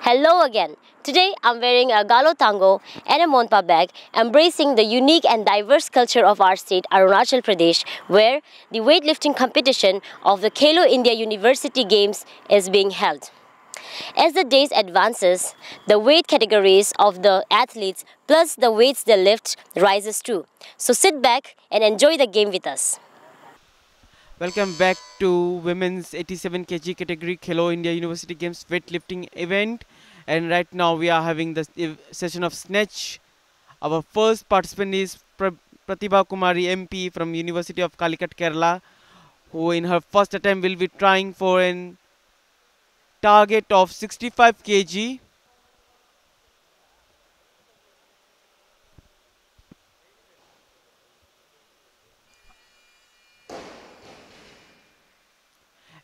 Hello again. Today I'm wearing a galo tango and a monpa bag, embracing the unique and diverse culture of our state, Arunachal Pradesh, where the weightlifting competition of the Khelo India University Games is being held. As the days advances, the weight categories of the athletes plus the weights they lift rises too. So sit back and enjoy the game with us. Welcome back to women's 87 kg category Khelo India University Games weightlifting event, and right now we are having the session of snatch. Our first participant is Pratibha Kumari MP from University of Calicut, Kerala, who in her first attempt will be trying for an target of 65 kg.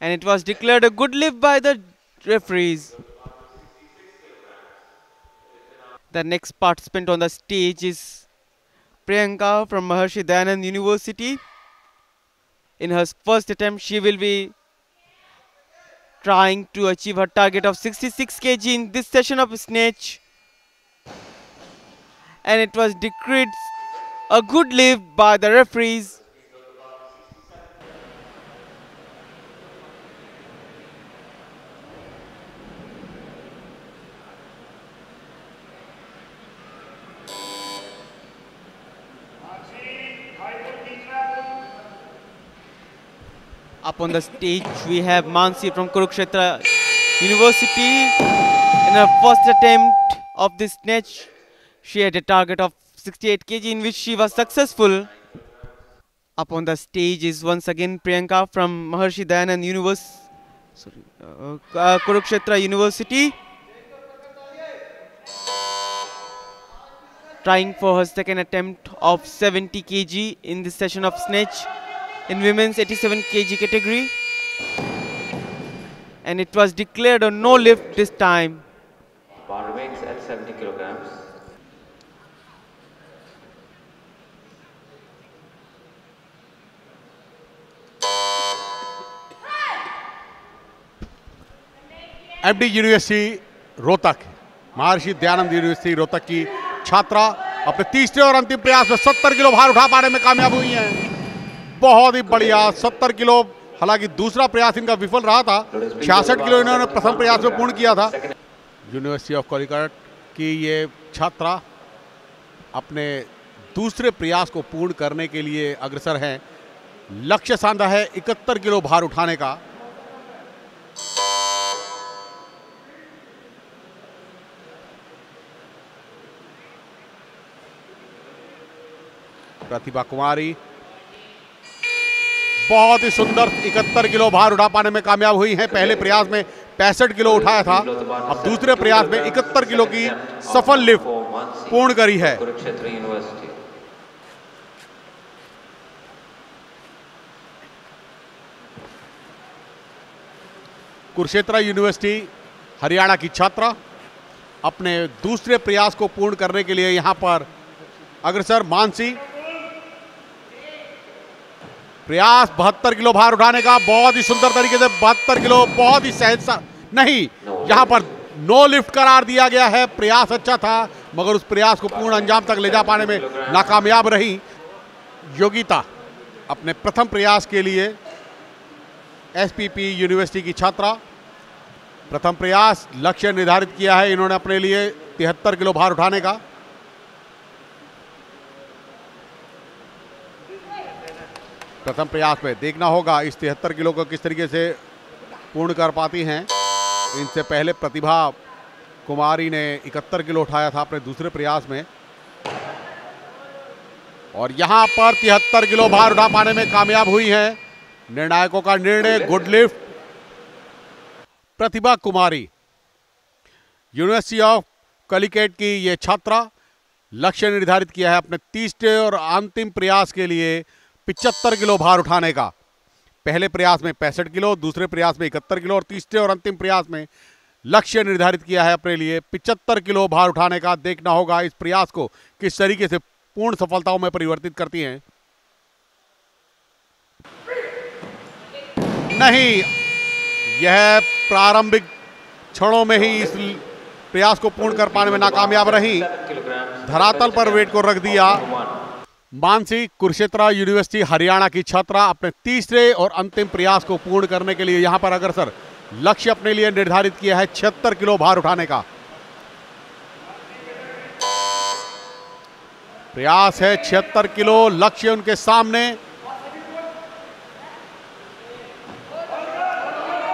And it was declared a good lift by the referees. The next participant on the stage is Priyanka from Maharshi Dayanand University. In her first attempt, she will be trying to achieve her target of 66 kg in this session of snatch. And it was decreed a good lift by the referees. Up on the stage, we have Mansi from Kurukshetra University. In her first attempt of this snatch, she had a target of 68 kg in which she was successful. Up on the stage is once again Priyanka from Maharshi Dayanand Kurukshetra University, trying for her second attempt of 70 kg in this session of snatch in women's 87 kg category, and it was declared a no lift this time. Bar remains at 70 kilograms. MD university Rohtak, Maharshi Dayanand university Rohtak की छात्रा अपने तीसरे और अंतिम प्रयास में 70 kilo भार उठा पाने में कामयाब हुई हैं। बहुत ही बढ़िया 70 किलो, हालांकि दूसरा प्रयास इनका विफल रहा था। 66 किलो इन्होंने प्रथम प्रयास में पूर्ण किया था। यूनिवर्सिटी ऑफ कॉलिकट की ये छात्रा अपने दूसरे प्रयास को पूर्ण करने के लिए अग्रसर हैं। लक्ष्य साधा है 71 किलो भार उठाने का। प्रतिभा कुमारी बहुत ही सुंदर 71 किलो भार उठा पाने में कामयाब हुई हैं। पहले प्रयास में 65 किलो उठाया था, अब दूसरे प्रयास में 71 किलो की सफल लिफ्ट पूर्ण करी है। कुरुक्षेत्र यूनिवर्सिटी हरियाणा की छात्रा अपने दूसरे प्रयास को पूर्ण करने के लिए यहां पर अग्रसर। मानसी प्रयास 72 किलो भार उठाने का, बहुत ही सुंदर तरीके से 72 किलो, बहुत ही सहज नहीं, यहां पर नो लिफ्ट करार दिया गया है। प्रयास अच्छा था मगर उस प्रयास को पूर्ण अंजाम तक ले जा पाने में नाकामयाब रही। योगिता अपने प्रथम प्रयास के लिए एसपीपी यूनिवर्सिटी की छात्रा, प्रथम प्रयास लक्ष्य निर्धारित किया है इन्होंने अपने लिए 73 किलो भार उठाने का। प्रथम प्रयास में देखना होगा इस 73 किलो को किस तरीके से पूर्ण कर पाती हैं। इनसे पहले प्रतिभा कुमारी ने 71 किलो उठाया था अपने दूसरे प्रयास में, और यहां पर 73 किलो भार उठा पाने में कामयाब हुई हैं। निर्णायकों का निर्णय good lift. Pratibha Kumari university of Calicut की ये छात्रा लक्ष्य निर्धारित किया है अपने तीसरे और अंतिम प्रयास के लिए 75 किलो भार उठाने का। पहले प्रयास में 65 किलो, दूसरे प्रयास में 71 किलो और तीसरे और अंतिम प्रयास में लक्ष्य निर्धारित किया है अपने लिए 75 किलो भार उठाने का। देखना होगा इस प्रयास को किस तरीके से पूर्ण सफलताओं में परिवर्तित करती हैं। नहीं, यह प्रारंभिक क्षणों में ही इस प्रयास को पूर्ण कर पाने में नाकामयाब रही। 7 kilograms. धरातल पर वेट को रख दिया। मानसी, कुरुक्षेत्र यूनिवर्सिटी हरियाणा की छात्रा अपने तीसरे और अंतिम प्रयास को पूर्ण करने के लिए यहां पर अग्रसर। लक्ष्य अपने लिए निर्धारित किया है 76 किलो भार उठाने का। प्रयास है 76 किलो, लक्ष्य उनके सामने।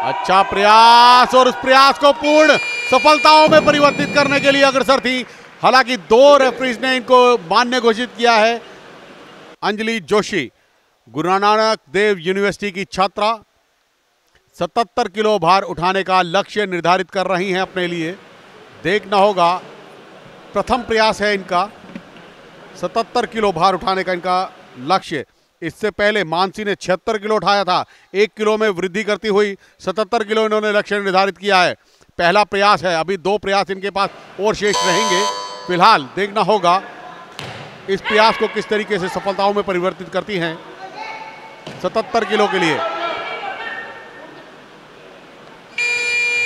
अच्छा प्रयास, और उस प्रयास को पूर्ण सफलताओं में परिवर्तित करने के लिए अग्रसर थी। हालांकि 2 रेफरीज ने इनको मान्य घोषित किया है। अंजलि जोशी, गुरु नानक देव यूनिवर्सिटी की छात्रा, 77 किलो भार उठाने का लक्ष्य निर्धारित कर रही हैं अपने लिए। देखना होगा, प्रथम प्रयास है इनका, 77 किलो भार उठाने का इनका लक्ष्य। इससे पहले मानसी ने 76 किलो उठाया था। 1 किलो में वृद्धि करती हुई 77 किलो इन्होंने लक्ष्य निर्धारित किया है। पहला प्रयास है, अभी 2 प्रयास इनके पास और शेष रहेंगे। फिलहाल देखना होगा इस प्रयास को किस तरीके से सफलताओं में परिवर्तित करती हैं 77 किलो के लिए।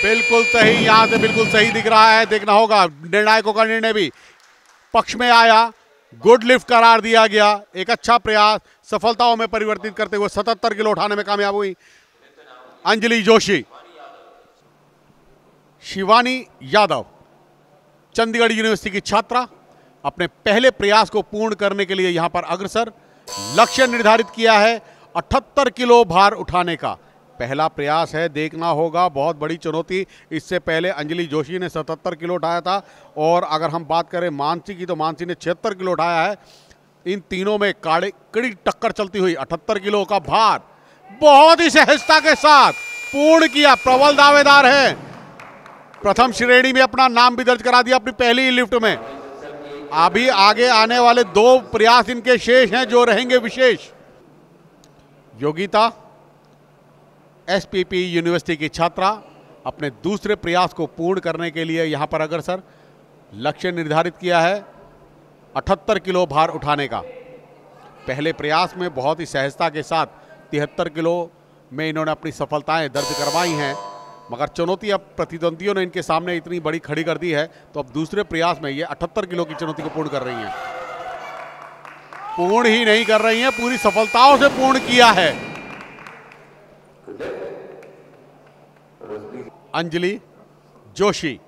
बिल्कुल सही, यहां से बिल्कुल सही दिख रहा है। देखना होगा, निर्णायकों का निर्णय भी पक्ष में आया। गुड लिफ्ट करार दिया गया। एक अच्छा प्रयास सफलताओं में परिवर्तित करते हुए 77 किलो उठाने में कामयाब हुई अंजलि जोशी। शिवानी यादव, चंडीगढ़ यूनिवर्सिटी की छात्रा, अपने पहले प्रयास को पूर्ण करने के लिए यहां पर अग्रसर। लक्ष्य निर्धारित किया है 78 किलो भार उठाने का। पहला प्रयास है, देखना होगा, बहुत बड़ी चुनौती। इससे पहले अंजलि जोशी ने 77 किलो उठाया था। और अगर हम बात करें मानसी की, तो मानसी ने 76 किलो उठाया है। इन तीनों में कड़ी टक्कर चलती हुई 78 किलो का भार बहुत ही सहजता के साथ पूर्ण किया। प्रबल दावेदार है, प्रथम श्रेणी में अपना नाम भी दर्ज करा दिया अपनी पहली लिफ्ट में। अभी आगे आने वाले 2 प्रयास इनके शेष हैं जो रहेंगे विशेष। योगिता, एसपीपी यूनिवर्सिटी की छात्रा, अपने दूसरे प्रयास को पूर्ण करने के लिए यहां पर अग्रसर। लक्ष्य निर्धारित किया है 78 किलो भार उठाने का। पहले प्रयास में बहुत ही सहजता के साथ 73 किलो में इन्होंने अपनी सफलताएं दर्ज करवाई हैं। मगर चुनौती अब प्रतिद्वंदियों ने इनके सामने इतनी बड़ी खड़ी कर दी है, तो अब दूसरे प्रयास में ये 78 किलो की चुनौती को पूर्ण कर रही हैं। पूर्ण ही नहीं कर रही हैं, पूरी सफलताओं से पूर्ण किया है। अंजलि जोशी,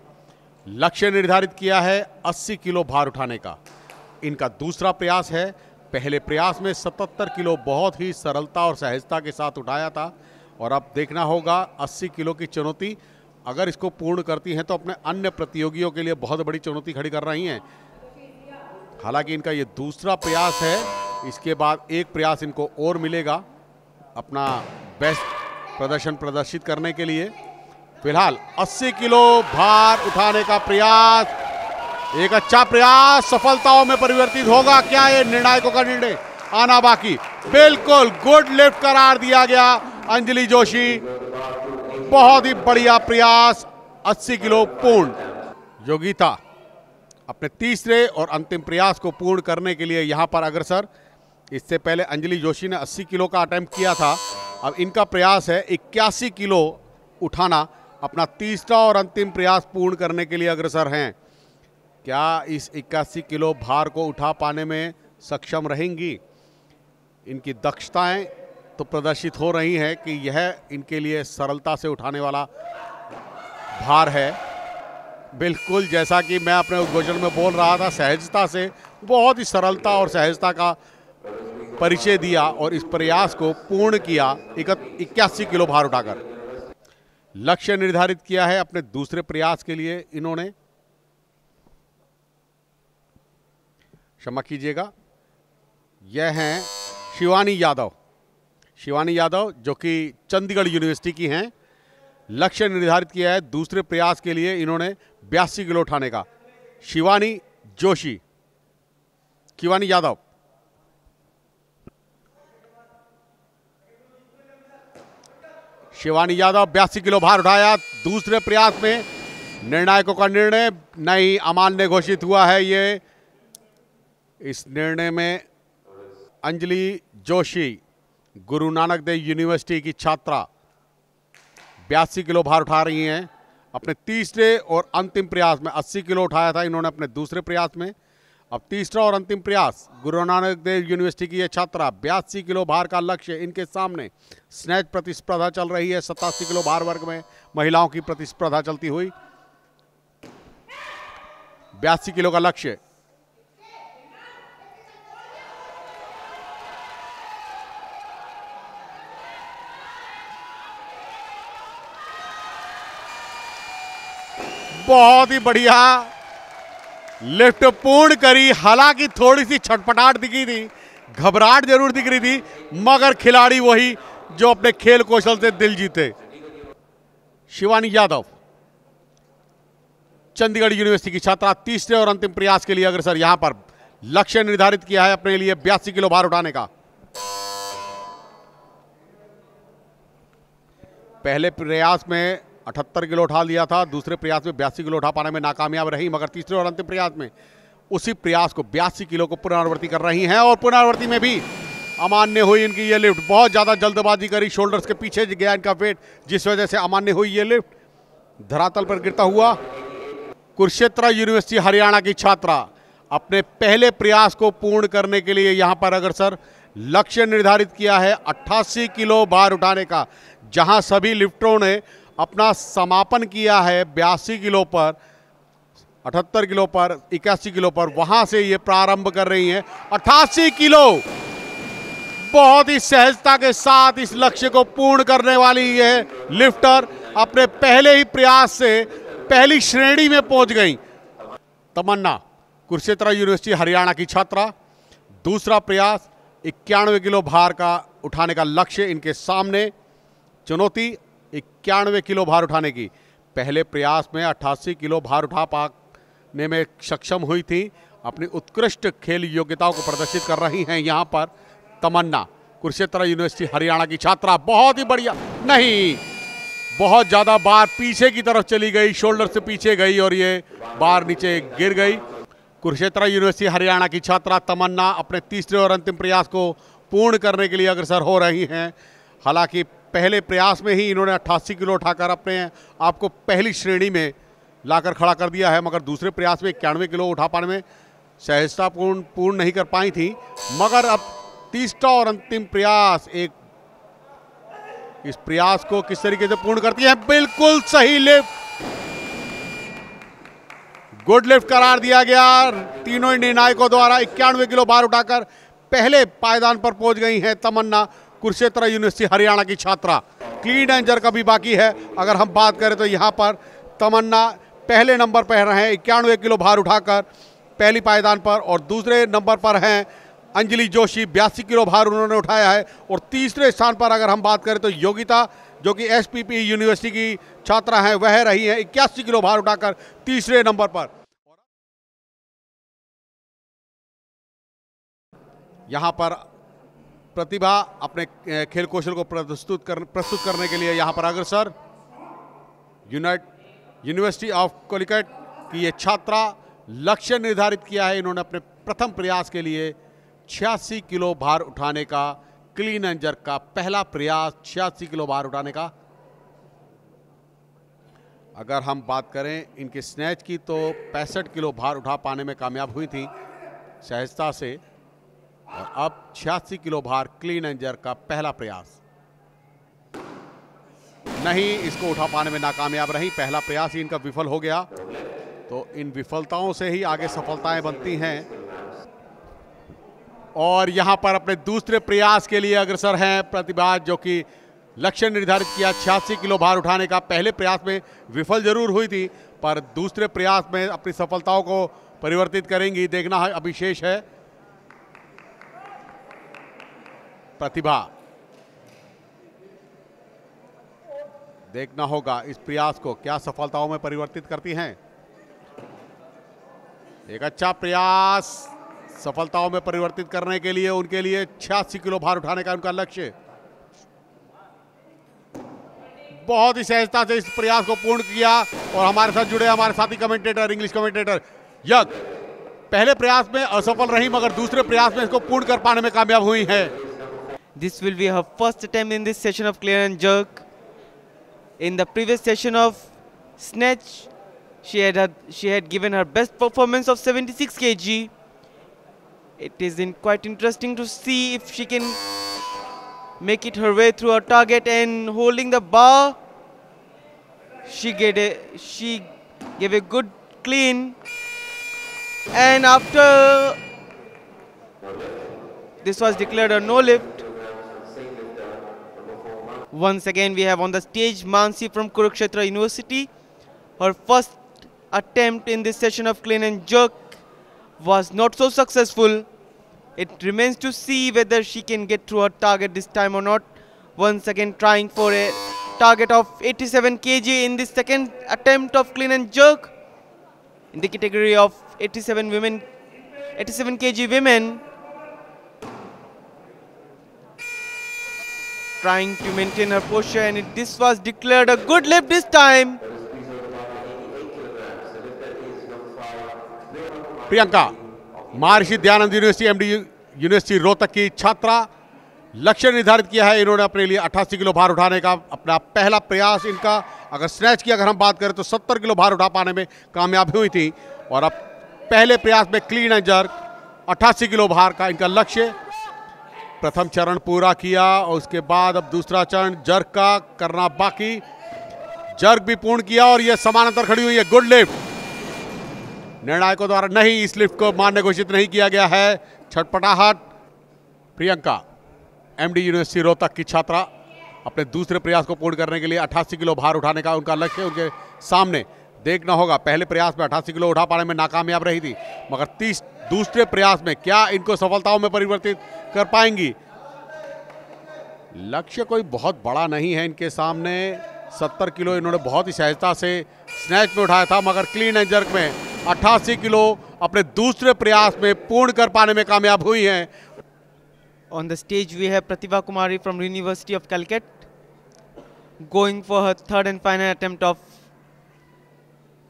लक्ष्य निर्धारित किया है 80 किलो भार उठाने का। इनका दूसरा प्रयास है। पहले प्रयास में 77 किलो बहुत ही सरलता और सहजता के साथ उठाया था। और अब देखना होगा 80 किलो की चुनौती, अगर इसको पूर्ण करती हैं तो अपने अन्य प्रतियोगियों के लिए बहुत बड़ी चुनौती खड़ी कर रही हैं। हालांकि इनका ये दूसरा प्रयास है, इसके बाद एक प्रयास इनको और मिलेगा अपना बेस्ट प्रदर्शन प्रदर्शित करने के लिए। फिलहाल 80 किलो भार उठाने का प्रयास, एक अच्छा प्रयास, सफलताओं में परिवर्तित होगा क्या? ये निर्णायकों का निर्णय आना बाकी। बिल्कुल गुड लिफ्ट करार दिया गया अंजलि जोशी। बहुत ही बढ़िया प्रयास, 80 किलो पूर्ण। योगिता अपने तीसरे और अंतिम प्रयास को पूर्ण करने के लिए यहां पर अग्रसर। इससे पहले अंजलि जोशी ने 80 किलो का अटेम्प्ट किया था। अब इनका प्रयास है 81 किलो उठाना। अपना तीसरा और अंतिम प्रयास पूर्ण करने के लिए अग्रसर हैं। क्या इस 81 किलो भार को उठा पाने में सक्षम रहेंगी? इनकी दक्षताएं तो प्रदर्शित हो रही हैं कि यह इनके लिए सरलता से उठाने वाला भार है। बिल्कुल जैसा कि मैं अपने उद्घोषण में बोल रहा था, सहजता से, बहुत ही सरलता और सहजता का परिचय दिया और इस प्रयास को पूर्ण किया 81 किलो भार उठाकर। लक्ष्य निर्धारित किया है अपने दूसरे प्रयास के लिए इन्होंने। क्षमा कीजिएगा, यह हैं शिवानी यादव। शिवानी यादव जो कि चंडीगढ़ यूनिवर्सिटी की हैं। लक्ष्य निर्धारित किया है दूसरे प्रयास के लिए इन्होंने 82 किलो उठाने का। शिवानी जोशी, शिवानी यादव, शिवानी यादव 82 किलो भार उठाया दूसरे प्रयास में। निर्णायकों का निर्णय नहीं अमान्य घोषित हुआ है। ये इस निर्णय में अंजलि जोशी, गुरु नानक देव यूनिवर्सिटी की छात्रा, 82 किलो भार उठा रही हैं। अपने तीसरे और अंतिम प्रयास में 80 किलो उठाया था इन्होंने अपने दूसरे प्रयास में। अब तीसरा और अंतिम प्रयास, गुरु नानक देव यूनिवर्सिटी की यह छात्रा 82 किलो भार का लक्ष्य इनके सामने। स्नैच प्रतिस्पर्धा चल रही है 87 किलो भार वर्ग में महिलाओं की प्रतिस्पर्धा चलती हुई। 82 किलो का लक्ष्य। बहुत ही बढ़िया लिफ्ट पूर्ण करी। हालांकि थोड़ी सी छटपटाहट दिखी थी, घबराहट जरूर दिख रही थी, मगर खिलाड़ी वही जो अपने खेल कौशल से दिल जीते। शिवानी यादव, चंडीगढ़ यूनिवर्सिटी की छात्रा, तीसरे और अंतिम प्रयास के लिए अग्रसर। यहां पर लक्ष्य निर्धारित किया है अपने लिए 82 किलो भार उठाने का। पहले प्रयास में 78 किलो उठा लिया था, दूसरे प्रयास में 82 किलो उठा पाने में नाकामयाब रही, मगर तीसरे और अंतिम प्रयास में उसी प्रयास को 82 किलो को पुनरावृत्ति कर रही हैं और पुनरावृत्ति में भी अमान्य हुई इनकी ये लिफ्ट। बहुत ज्यादा जल्दबाजी करी, शोल्डर्स के पीछे गया इनका वेट, जिस वजह से अमान्य हुई ये लिफ्ट। धरातल पर गिरता हुआ कुरुक्षेत्र यूनिवर्सिटी हरियाणा की छात्रा अपने पहले प्रयास को पूर्ण करने के लिए यहां पर अग्रसर। लक्ष्य निर्धारित किया है 88 किलो भार उठाने का, जहां सभी लिफ्टरों ने अपना समापन किया है 82 किलो पर, 78 किलो पर, 81 किलो पर, वहां से ये प्रारंभ कर रही हैं 88 किलो। बहुत ही सहजता के साथ इस लक्ष्य को पूर्ण करने वाली ये लिफ्टर अपने पहले ही प्रयास से पहली श्रेणी में पहुंच गई। तमन्ना, कुरुक्षेत्र यूनिवर्सिटी हरियाणा की छात्रा, दूसरा प्रयास 91 किलो भार का उठाने का लक्ष्य इनके सामने। चुनौती 91 किलो भार उठाने की। पहले प्रयास में 88 किलो भार उठा पाने में सक्षम हुई थी। अपनी उत्कृष्ट खेल योग्यताओं को प्रदर्शित कर रही हैं यहां पर तमन्ना, कुरुक्षेत्र यूनिवर्सिटी हरियाणा की छात्रा। बहुत ही बढ़िया, नहीं, बहुत ज्यादा बार पीछे की तरफ चली गई, शोल्डर से पीछे गई और ये बार नीचे गिर गई। कुरुक्षेत्र यूनिवर्सिटी हरियाणा की छात्रा तमन्ना अपने तीसरे और अंतिम प्रयास को पूर्ण करने के लिए अग्रसर हो रही हैं। हालांकि पहले प्रयास में ही इन्होंने 88 किलो उठाकर अपने आप को पहली श्रेणी में लाकर खड़ा कर दिया है, मगर दूसरे प्रयास में 91 किलो उठा पाने में सहजता पूर्ण नहीं कर पाई थी। मगर अब तीसरा और अंतिम प्रयास, इस प्रयास को किस तरीके से पूर्ण करती है। बिल्कुल सही लिफ्ट, गुड लिफ्ट करार दिया गया तीनों इंडियन नायकों द्वारा। 91 किलो भार उठाकर पहले पायदान पर पहुंच गई हैं तमन्ना, कुरुक्षेत्र यूनिवर्सिटी हरियाणा की छात्रा। क्लीन एंड जर्क अभी बाकी है। अगर हम बात करें तो यहां पर तमन्ना पहले नंबर पर हैं 91 किलो भार उठाकर पहली पायदान पर, और दूसरे नंबर पर हैं अंजलि जोशी, 82 किलो भार उन्होंने उठाया है। और तीसरे स्थान पर अगर हम बात करें तो योगिता, जो कि एसपीपी यूनिवर्सिटी की छात्रा हैं, वह रही है 81 किलो भार उठाकर तीसरे नंबर पर। यहां पर प्रतिभा अपने खेल कौशल को प्रस्तुत करने के लिए यहां पर अग्रसर। यूनिवर्सिटी ऑफ कॉलिकट की ये छात्रा, लक्ष्य निर्धारित किया है इन्होंने अपने प्रथम प्रयास के लिए 86 किलो भार उठाने का। क्लीन एंड जर्क का पहला प्रयास 86 किलो भार उठाने का। अगर हम बात करें इनके स्नैच की तो 65 किलो भार उठा पाने में कामयाब हुई थी सहजता से, और अब 86 किलो भार क्लीन एंड जर्क का पहला प्रयास। नहीं, इसको उठा पाने में नाकामयाब रही, पहला प्रयास ही इनका विफल हो गया। तो इन विफलताओं से ही आगे सफलताएं बनती हैं। और यहां पर अपने दूसरे प्रयास के लिए अग्रसर हैं प्रतिभा, जो कि लक्ष्य निर्धारित किया 86 किलो भार उठाने का। पहले प्रयास में विफल जरूर हुई थी, पर दूसरे प्रयास में अपनी सफलताओं को परिवर्तित करेंगी, देखना है अभी शेष है। प्रतिभा, देखना होगा इस प्रयास को क्या सफलताओं में परिवर्तित करती हैं। एक अच्छा प्रयास सफलताओं में परिवर्तित करने के लिए उनके लिए 86 किलो भार उठाने का उनका लक्ष्य। बहुत ही सहजता से इस प्रयास को पूर्ण किया। और हमारे साथ जुड़े हमारे साथी कमेंटेटर, इंग्लिश कमेंटेटर यज्ञ, पहले प्रयास में असफल रही मगर दूसरे प्रयास में इसको पूर्ण कर पाने में कामयाब हुई है। This will be her first attempt in this session of clean and jerk. In the previous session of snatch, she had given her best performance of 76 kg. It is quite interesting to see if she can make it her way through her target. And holding the bar, she gave a good clean. And after this was declared a no lift. Once again, we have on the stage Mansi from Kurukshetra University. Her first attempt in this session of clean and jerk was not so successful. It remains to see whether she can get through her target this time or not. Once again, trying for a target of 87 kg in this second attempt of clean and jerk. In the category of 87 kg women, trying to maintain her posture, and this was declared a good lift this time. Priyanka Maharshi Dayanand university MD university Rohtak की छात्रा, लक्ष्य निर्धारित किया है इन्होंने अपने लिए 88 kilo भार उठाने का। अपना पहला प्रयास इनका, अगर स्नैच की अगर हम बात करें तो 70 किलो भार उठा पाने में कामयाब हुई थी, और अब पहले प्रयास में क्लीन एंड जर्क 88 किलो भार का इनका लक्ष्य। प्रथम चरण पूरा किया और उसके बाद अब दूसरा चरण जर्क का करना बाकी। जर्क भी पूर्ण किया और यह समानांतर खड़ी हुई है। Good lift. निर्णायकों द्वारा नहीं, इस लिफ्ट को मान्य घोषित नहीं किया गया है। छटपटाहट। प्रियंका एमडी यूनिवर्सिटी रोहतक की छात्रा अपने दूसरे प्रयास को पूर्ण करने के लिए 88 किलो भार उठाने का उनका लक्ष्य उनके सामने। देखना होगा, पहले प्रयास में 88 किलो उठा पाने में नाकामयाब रही थी, मगर दूसरे प्रयास में क्या इनको सफलताओं में परिवर्तित कर पाएंगी। लक्ष्य कोई बहुत बड़ा नहीं है इनके सामने। 70 किलो इन्होंने बहुत ही सहजता से स्नैच में उठाया था, मगर क्लीन एंड जर्क में 88 किलो अपने दूसरे प्रयास में पूर्ण कर पाने में कामयाब हुई हैं। On the stage we have Pratibha Kumari from University of Calcutta, going for her third and final attempt of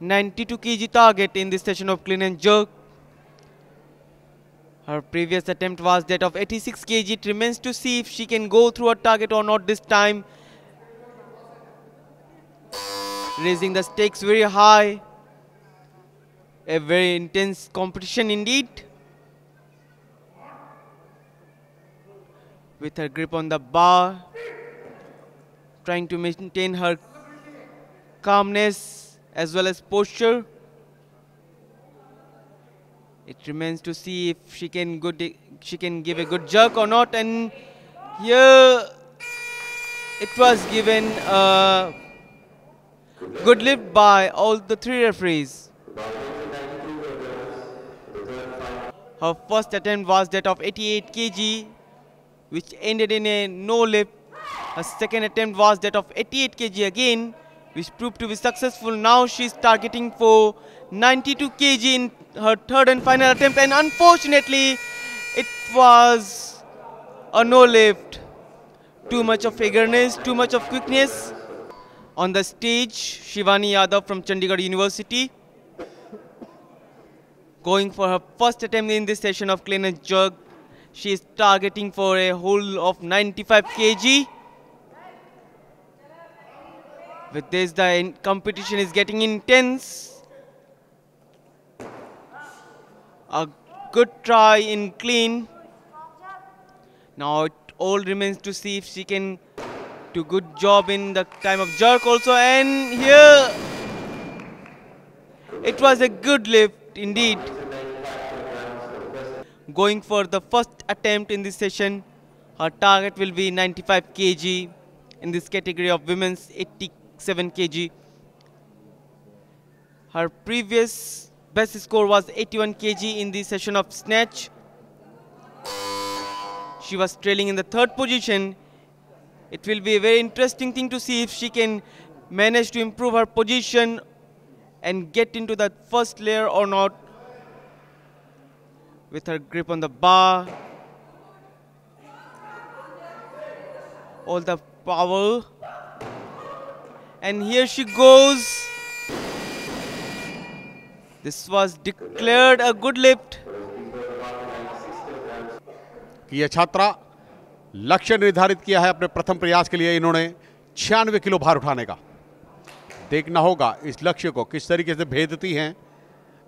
92 kg target in this session of clean and jerk. Her previous attempt was that of 86 kg. It remains to see if she can go through her target or not this time. Raising the stakes very high. A very intense competition indeed. With her grip on the bar, trying to maintain her calmness as well as posture. It remains to see if she can give a good jerk or not, and here it was given a good lift by all the three referees. Her first attempt was that of 88 kg, which ended in a no lift. Her second attempt was that of 88 kg again, which proved to be successful. Now she's targeting for 92 kg in her third and final attempt, and unfortunately it was a no lift. Too much of eagerness, too much of quickness. On the stage, Shivani Yadav from Chandigarh University, going for her first attempt in this session of clean and jerk. She is targeting for a hold of 95 kg. With this, the competition is getting intense. A good try in clean. Now it all remains to see if she can do good job in the time of jerk also. And here it was a good lift indeed. Going for the first attempt in this session, her target will be 95 kg in this category of women's 87 kg. Her previous best score was 81 kg in the session of snatch. She was trailing in the third position. It will be a very interesting thing to see if she can manage to improve her position and get into that first layer or not. With her grip on the bar, all the power, and here she goes. This was declared a good lift. यह छात्रा लक्ष्य निर्धारित किया है अपने प्रथम प्रयास के लिए। इन्होंने 96 किलो भार उठाने का। देखना होगा इस लक्ष्य को किस तरीके से भेदती हैं।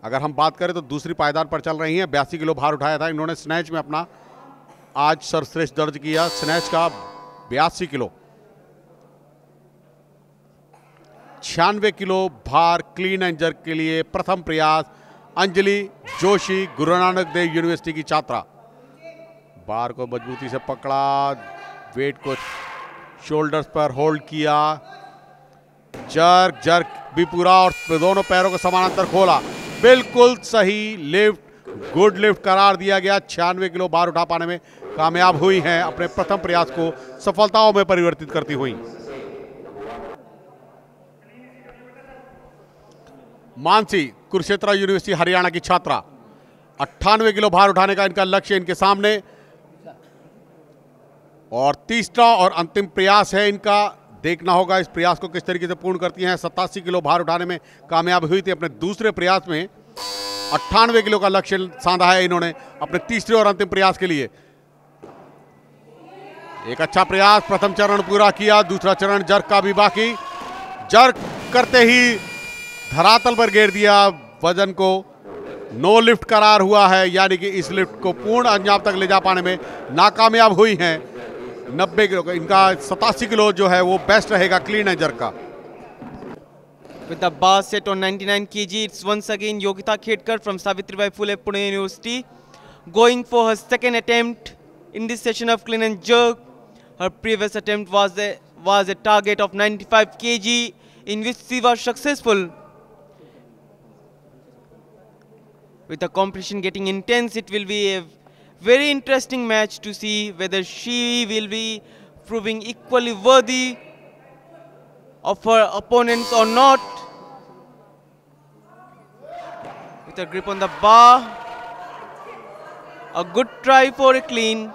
अगर हम बात करें तो दूसरी पायदान पर चल रही हैं, 82 किलो भार उठाया था इन्होंने स्नैच में अपना आज सर्वश्रेष्ठ दर्ज किया, स्नैच का 82 किलो। 96 किलो भार क्लीन एंड जर्क के लिए प्रथम प्रयास अंजलि जोशी, गुरु नानक देव यूनिवर्सिटी की छात्रा। बार को मजबूती से पकड़ा, वेट को शोल्डर्स पर होल्ड किया, जर्क जर्क भी पूरा और दोनों पैरों को समानांतर खोला, बिल्कुल सही लिफ्ट, गुड लिफ्ट करार दिया गया। 96 किलो भार उठा पाने में कामयाब हुई हैं, अपने प्रथम प्रयास को सफलताओं में परिवर्तित करती हुई। मानसी, कुरुक्षेत्र यूनिवर्सिटी हरियाणा की छात्रा, 98 किलो भार उठाने का इनका लक्ष्य इनके सामने और तीसरा और अंतिम प्रयास है इनका। देखना होगा इस प्रयास को किस तरीके से पूर्ण करती हैं। 87 किलो भार उठाने में कामयाब हुई थी, अपने दूसरे प्रयास में 98 किलो का लक्ष्य साधा है इन्होंने अपने तीसरे और अंतिम प्रयास के लिए। एक अच्छा प्रयास, प्रथम चरण पूरा किया, दूसरा चरण जर्क का भी बाकी। जर्क करते ही धरातल पर गिर दिया, वजन को नो लिफ्ट करार हुआ है, यानी कि इस लिफ्ट को पूर्ण अंजाम तक ले जा पाने में नाकामयाब हुई हैं। 90 किलो का इनका 87 किलो जो है वो बेस्ट रहेगा क्लीन एंड जर्क का। With the bar set on 99 kg, it's once again Yogita Khedkar from Savitribai Phule Pune University going for her second attempt in this session of clean and jerk. Her previous attempt was a target of 95 kg in which she was successful. With the competition getting intense, it will be a very interesting match to see whether she will be proving equally worthy of her opponents or not. With a grip on the bar, a good try for a clean.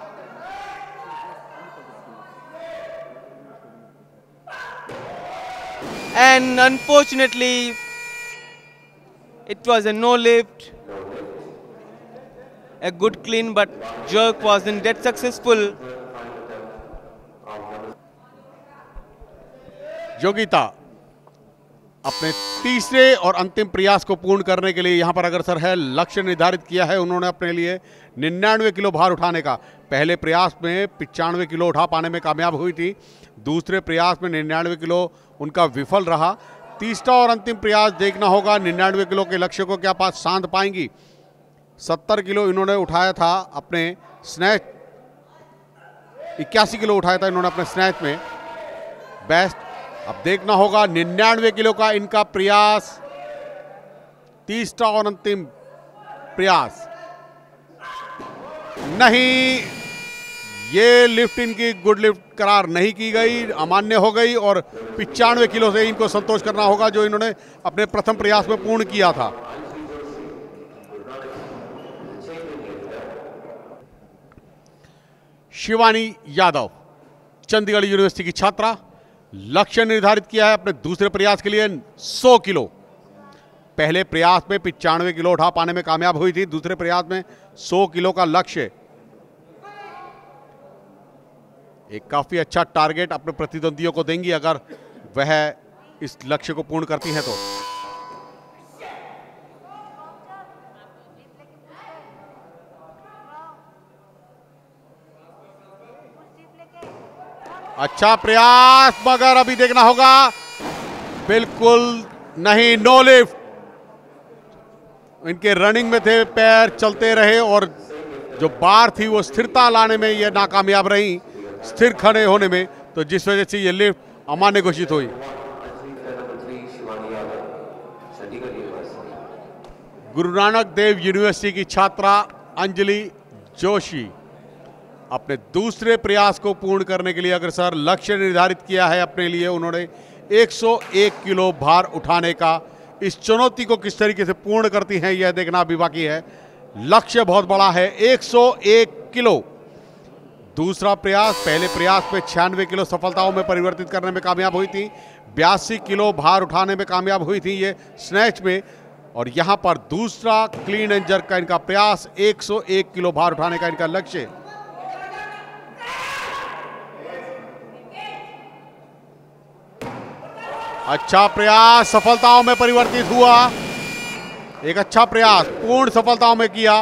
And unfortunately, it was a no lift. A good clean, but jerk wasn't that successful. Yogita अपने तीसरे और अंतिम प्रयास को पूर्ण करने के लिए यहां पर अग्रसर है। लक्ष्य निर्धारित किया है उन्होंने अपने लिए 99 किलो भार उठाने का। पहले प्रयास में 95 किलो उठा पाने में कामयाब हुई थी, दूसरे प्रयास में 99 किलो उनका विफल रहा। तीसरा और अंतिम प्रयास देखना होगा 99 किलो के लक्ष्य को क्या पास साध पाएंगी। 70 किलो इन्होंने उठाया था अपने स्नैच, 81 किलो उठाया था इन्होंने अपने स्नैच में बेस्ट। अब देखना होगा 99 किलो का इनका प्रयास, तीसरा और अंतिम प्रयास। नहीं, ये लिफ्ट इनकी गुड लिफ्ट करार नहीं की गई, अमान्य हो गई और 95 किलो से इनको संतोष करना होगा जो इन्होंने अपने प्रथम प्रयास में पूर्ण किया था। शिवानी यादव, चंडीगढ़ यूनिवर्सिटी की छात्रा, लक्ष्य निर्धारित किया है अपने दूसरे प्रयास के लिए 100 किलो। पहले प्रयास में 95 किलो उठा पाने में कामयाब हुई थी, दूसरे प्रयास में 100 किलो का लक्ष्य। एक काफी अच्छा टारगेट अपने प्रतिद्वंदियों को देंगी अगर वह इस लक्ष्य को पूर्ण करती हैं तो। अच्छा प्रयास, मगर अभी देखना होगा, बिल्कुल नहीं, नो लिफ्ट। इनके रनिंग में थे, पैर चलते रहे और जो बार थी वो स्थिरता लाने में ये नाकामयाब रही, स्थिर खड़े होने में, तो जिस वजह से ये लिफ्ट अमान्य घोषित हुई। गुरु नानक देव यूनिवर्सिटी की छात्रा अंजलि जोशी अपने दूसरे प्रयास को पूर्ण करने के लिए अग्रसर। लक्ष्य निर्धारित किया है अपने लिए उन्होंने 101 किलो भार उठाने का। इस चुनौती को किस तरीके से पूर्ण करती हैं यह देखना अभी बाकी है। लक्ष्य बहुत बड़ा है, 101 किलो। दूसरा प्रयास, पहले प्रयास में 96 किलो सफलताओं में परिवर्तित करने में कामयाब हुई थी, 82 किलो भार उठाने में कामयाब हुई थी ये स्नैच में, और यहां पर दूसरा क्लीन एंड जर्क का इनका प्रयास, 101 किलो भार उठाने का इनका लक्ष्य। अच्छा प्रयास सफलताओं में परिवर्तित हुआ। एक अच्छा प्रयास पूर्ण सफलताओं में किया।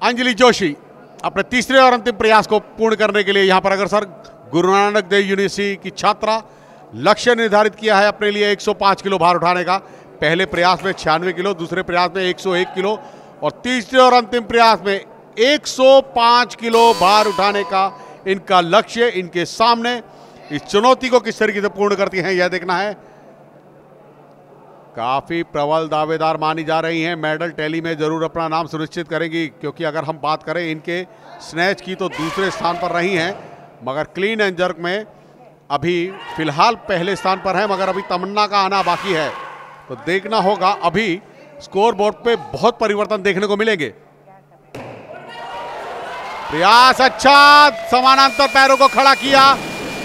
अंजलि जोशी अपने तीसरे और अंतिम प्रयास को पूर्ण करने के लिए यहां पर अग्रसर। गुरु नानक देव यूनिवर्सिटी की छात्रा लक्ष्य निर्धारित किया है अपने लिए 105 किलो भार उठाने का। पहले प्रयास में 96 किलो, दूसरे प्रयास में 101 किलो और तीसरे और अंतिम प्रयास में 105 किलो भार उठाने का इनका लक्ष्य इनके सामने। इस चुनौती को किस तरीके से पूर्ण करती हैं यह देखना है। काफी प्रबल दावेदार मानी जा रही हैं। मेडल टैली में जरूर अपना नाम सुनिश्चित करेंगी, क्योंकि अगर हम बात करें इनके स्नैच की तो दूसरे स्थान पर रही हैं, मगर क्लीन एंड जर्क में अभी फिलहाल पहले स्थान पर है। मगर अभी तमन्ना का आना बाकी है, तो देखना होगा। अभी स्कोर बोर्ड पे बहुत परिवर्तन देखने को मिलेंगे। प्रयास अच्छा, समानांतर पैरों को खड़ा किया,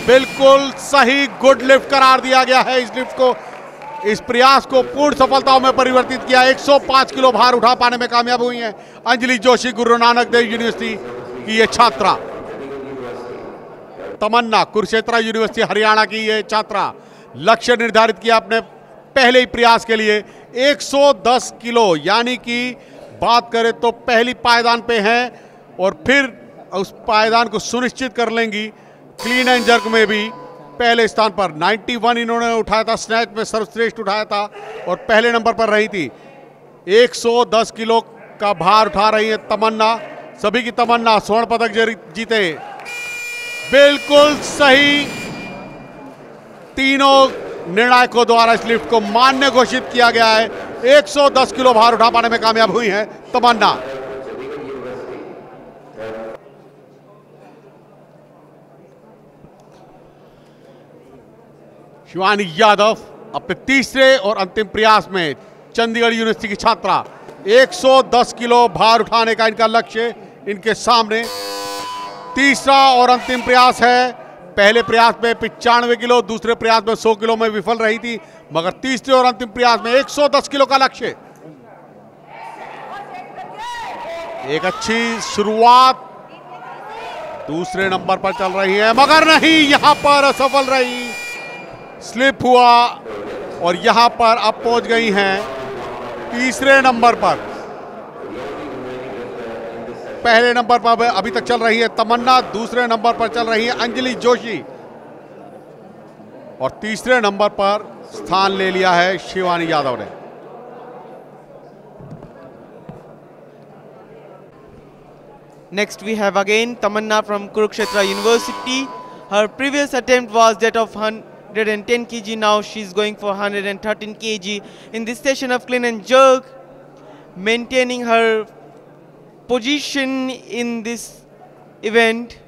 बिल्कुल सही गुड लिफ्ट करार दिया गया है। इस लिफ्ट को, इस प्रयास को पूर्ण सफलताओं में परिवर्तित किया। 105 किलो भार उठा पाने में कामयाब हुई हैं अंजलि जोशी, गुरु नानक देव यूनिवर्सिटी की ये छात्रा। तमन्ना कुरुक्षेत्र यूनिवर्सिटी हरियाणा की ये छात्रा लक्ष्य निर्धारित किया अपने पहले ही प्रयास के लिए 110 किलो, यानी कि बात करें तो पहली पायदान पे हैं और फिर उस पायदान को सुनिश्चित कर लेंगी। क्लीन एंड जर्क में भी पहले स्थान पर 91 इन्होंने उठाया था, स्नैच में सर्वश्रेष्ठ उठाया था और पहले नंबर पर रही थी। 110 किलो का भार उठा रही है तमन्ना। सभी की तमन्ना स्वर्ण पदक जीते। बिल्कुल सही, तीनों निर्णायकों द्वारा इस लिफ्ट को मान्य घोषित किया गया है। 110 किलो भार उठा पाने में कामयाब हुई हैं तमन्ना। शिवानी यादव अपने तीसरे और अंतिम प्रयास में, चंडीगढ़ यूनिवर्सिटी की छात्रा, 110 किलो भार उठाने का इनका लक्ष्य इनके सामने। तीसरा और अंतिम प्रयास है। पहले प्रयास में 95 किलो, दूसरे प्रयास में 100 किलो में विफल रही थी, मगर तीसरे और अंतिम प्रयास में 110 किलो का लक्ष्य। एक अच्छी शुरुआत, दूसरे नंबर पर चल रही है, मगर नहीं, यहां पर असफल रही, स्लिप हुआ और यहां पर अब पहुंच गई हैं तीसरे नंबर पर। पहले नंबर पर अभी तक चल रही है तमन्ना, दूसरे नंबर पर चल रही है अंजलि जोशी और तीसरे नंबर पर स्थान ले लिया है शिवानी यादव ने। Next we have again Tamanna from Kurukshetra University. Her previous attempt was that of 110 kg. Now she's going for 113 kg in this session of clean and jerk, maintaining her position in this event.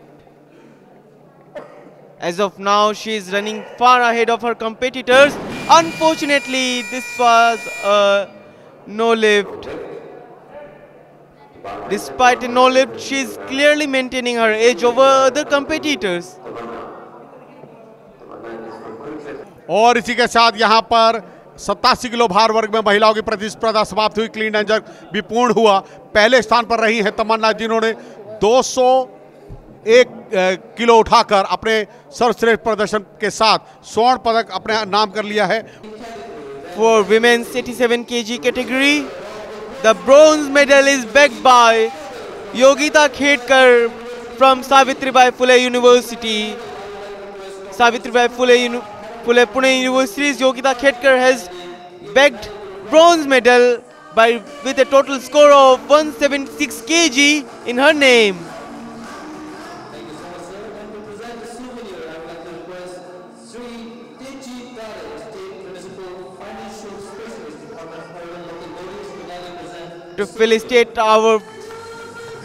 As of now, she is running far ahead of her competitors. Unfortunately, this was a no lift. Despite a no lift, she is clearly maintaining her edge over other competitors. और इसी के साथ यहाँ पर 87 kilo भार वर्ग में महिलाओं की प्रतिस्पर्धा समाप्त हुई। क्लीन एंड जर्क भी पूर्ण हुआ। पहले स्थान पर रही है तमन्ना, जिन्होंने 201 किलो उठाकर अपने सर्वश्रेष्ठ प्रदर्शन के साथ स्वर्ण पदक अपने नाम कर लिया है। For women's 87 kg category, the bronze medal is backed by Yogita Khedkar from Savitribai Phule University. Savitribai Phule Pune University's Yogita Khedkar has bagged bronze medal with a total score of 176 kg in her name. To felicitate our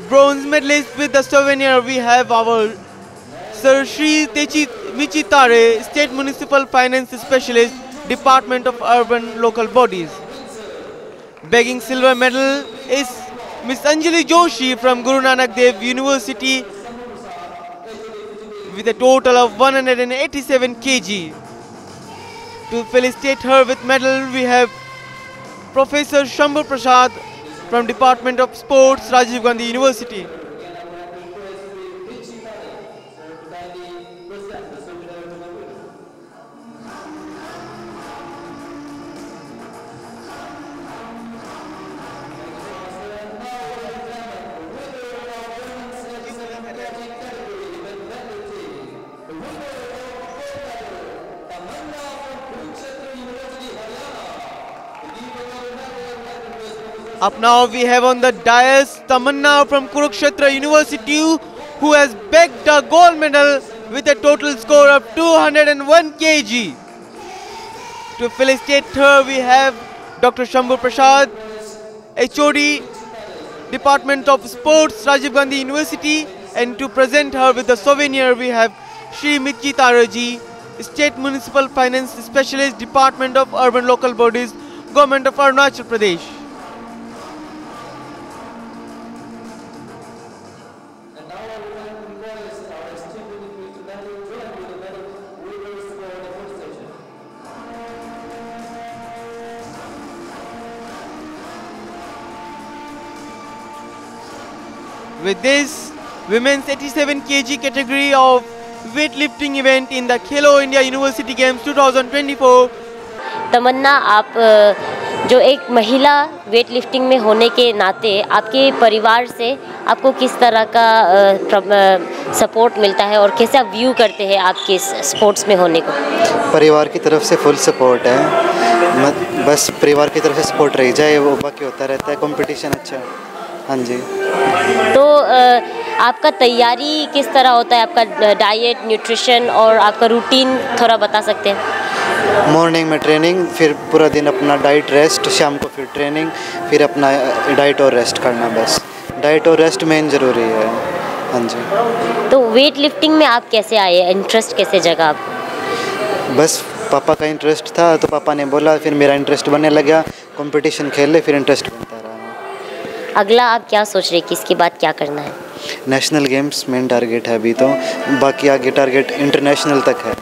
bronze medalist with the souvenir, we have our Sir Shri Techi Michitare, State Municipal Finance Specialist, Department of Urban Local Bodies. Bagging silver medal is Miss Anjali Joshi from Guru Nanak Dev University with a total of 187 kg. To felicitate her with medal, we have Professor Shambhu Prasad from Department of Sports, Rajiv Gandhi University. Up now we have on the dais Tamanna from Kurukshetra University, who has bagged a gold medal with a total score of 201 kg. To felicitate her, we have Dr. Shambhu Prasad, HOD, Department of Sports, Rajiv Gandhi University, and to present her with the souvenir, we have Shri Mitji Taraji, State Municipal Finance Specialist, Department of Urban Local Bodies, Government of Arunachal Pradesh. With this, women's 87 kg category of weightlifting event in the Khelo India University Games 2024. तमन्ना, आप जो एक महिला weight lifting में होने के नाते आपके परिवार से आपको किस तरह का सपोर्ट मिलता है और कैसे आप व्यू करते हैं आपके स्पोर्ट्स में होने को? परिवार की तरफ से फुल सपोर्ट है, बस परिवार की तरफ से सपोर्ट रही जाए, वो बाकी होता रहता है। कंपटीशन अच्छा है। हाँ जी। तो आपका तैयारी किस तरह होता है, आपका डाइट, न्यूट्रिशन और आपका रूटीन थोड़ा बता सकते हैं? मॉर्निंग में ट्रेनिंग, फिर पूरा दिन अपना डाइट रेस्ट, शाम को फिर ट्रेनिंग, फिर अपना डाइट और रेस्ट करना। बस डाइट और रेस्ट मेन ज़रूरी है। हाँ जी। तो वेट लिफ्टिंग में आप कैसे आए, इंटरेस्ट कैसे जगा आपको? बस पापा का इंटरेस्ट था तो पापा ने बोला, फिर मेरा इंटरेस्ट बनने लगा, कंपटीशन खेले, फिर इंटरेस्ट बनता रहा। अगला आप क्या सोच रहे हैं कि इसके बाद क्या करना है? नेशनल गेम्स मेन टारगेट है अभी तो, बाकी आगे टारगेट इंटरनेशनल तक है।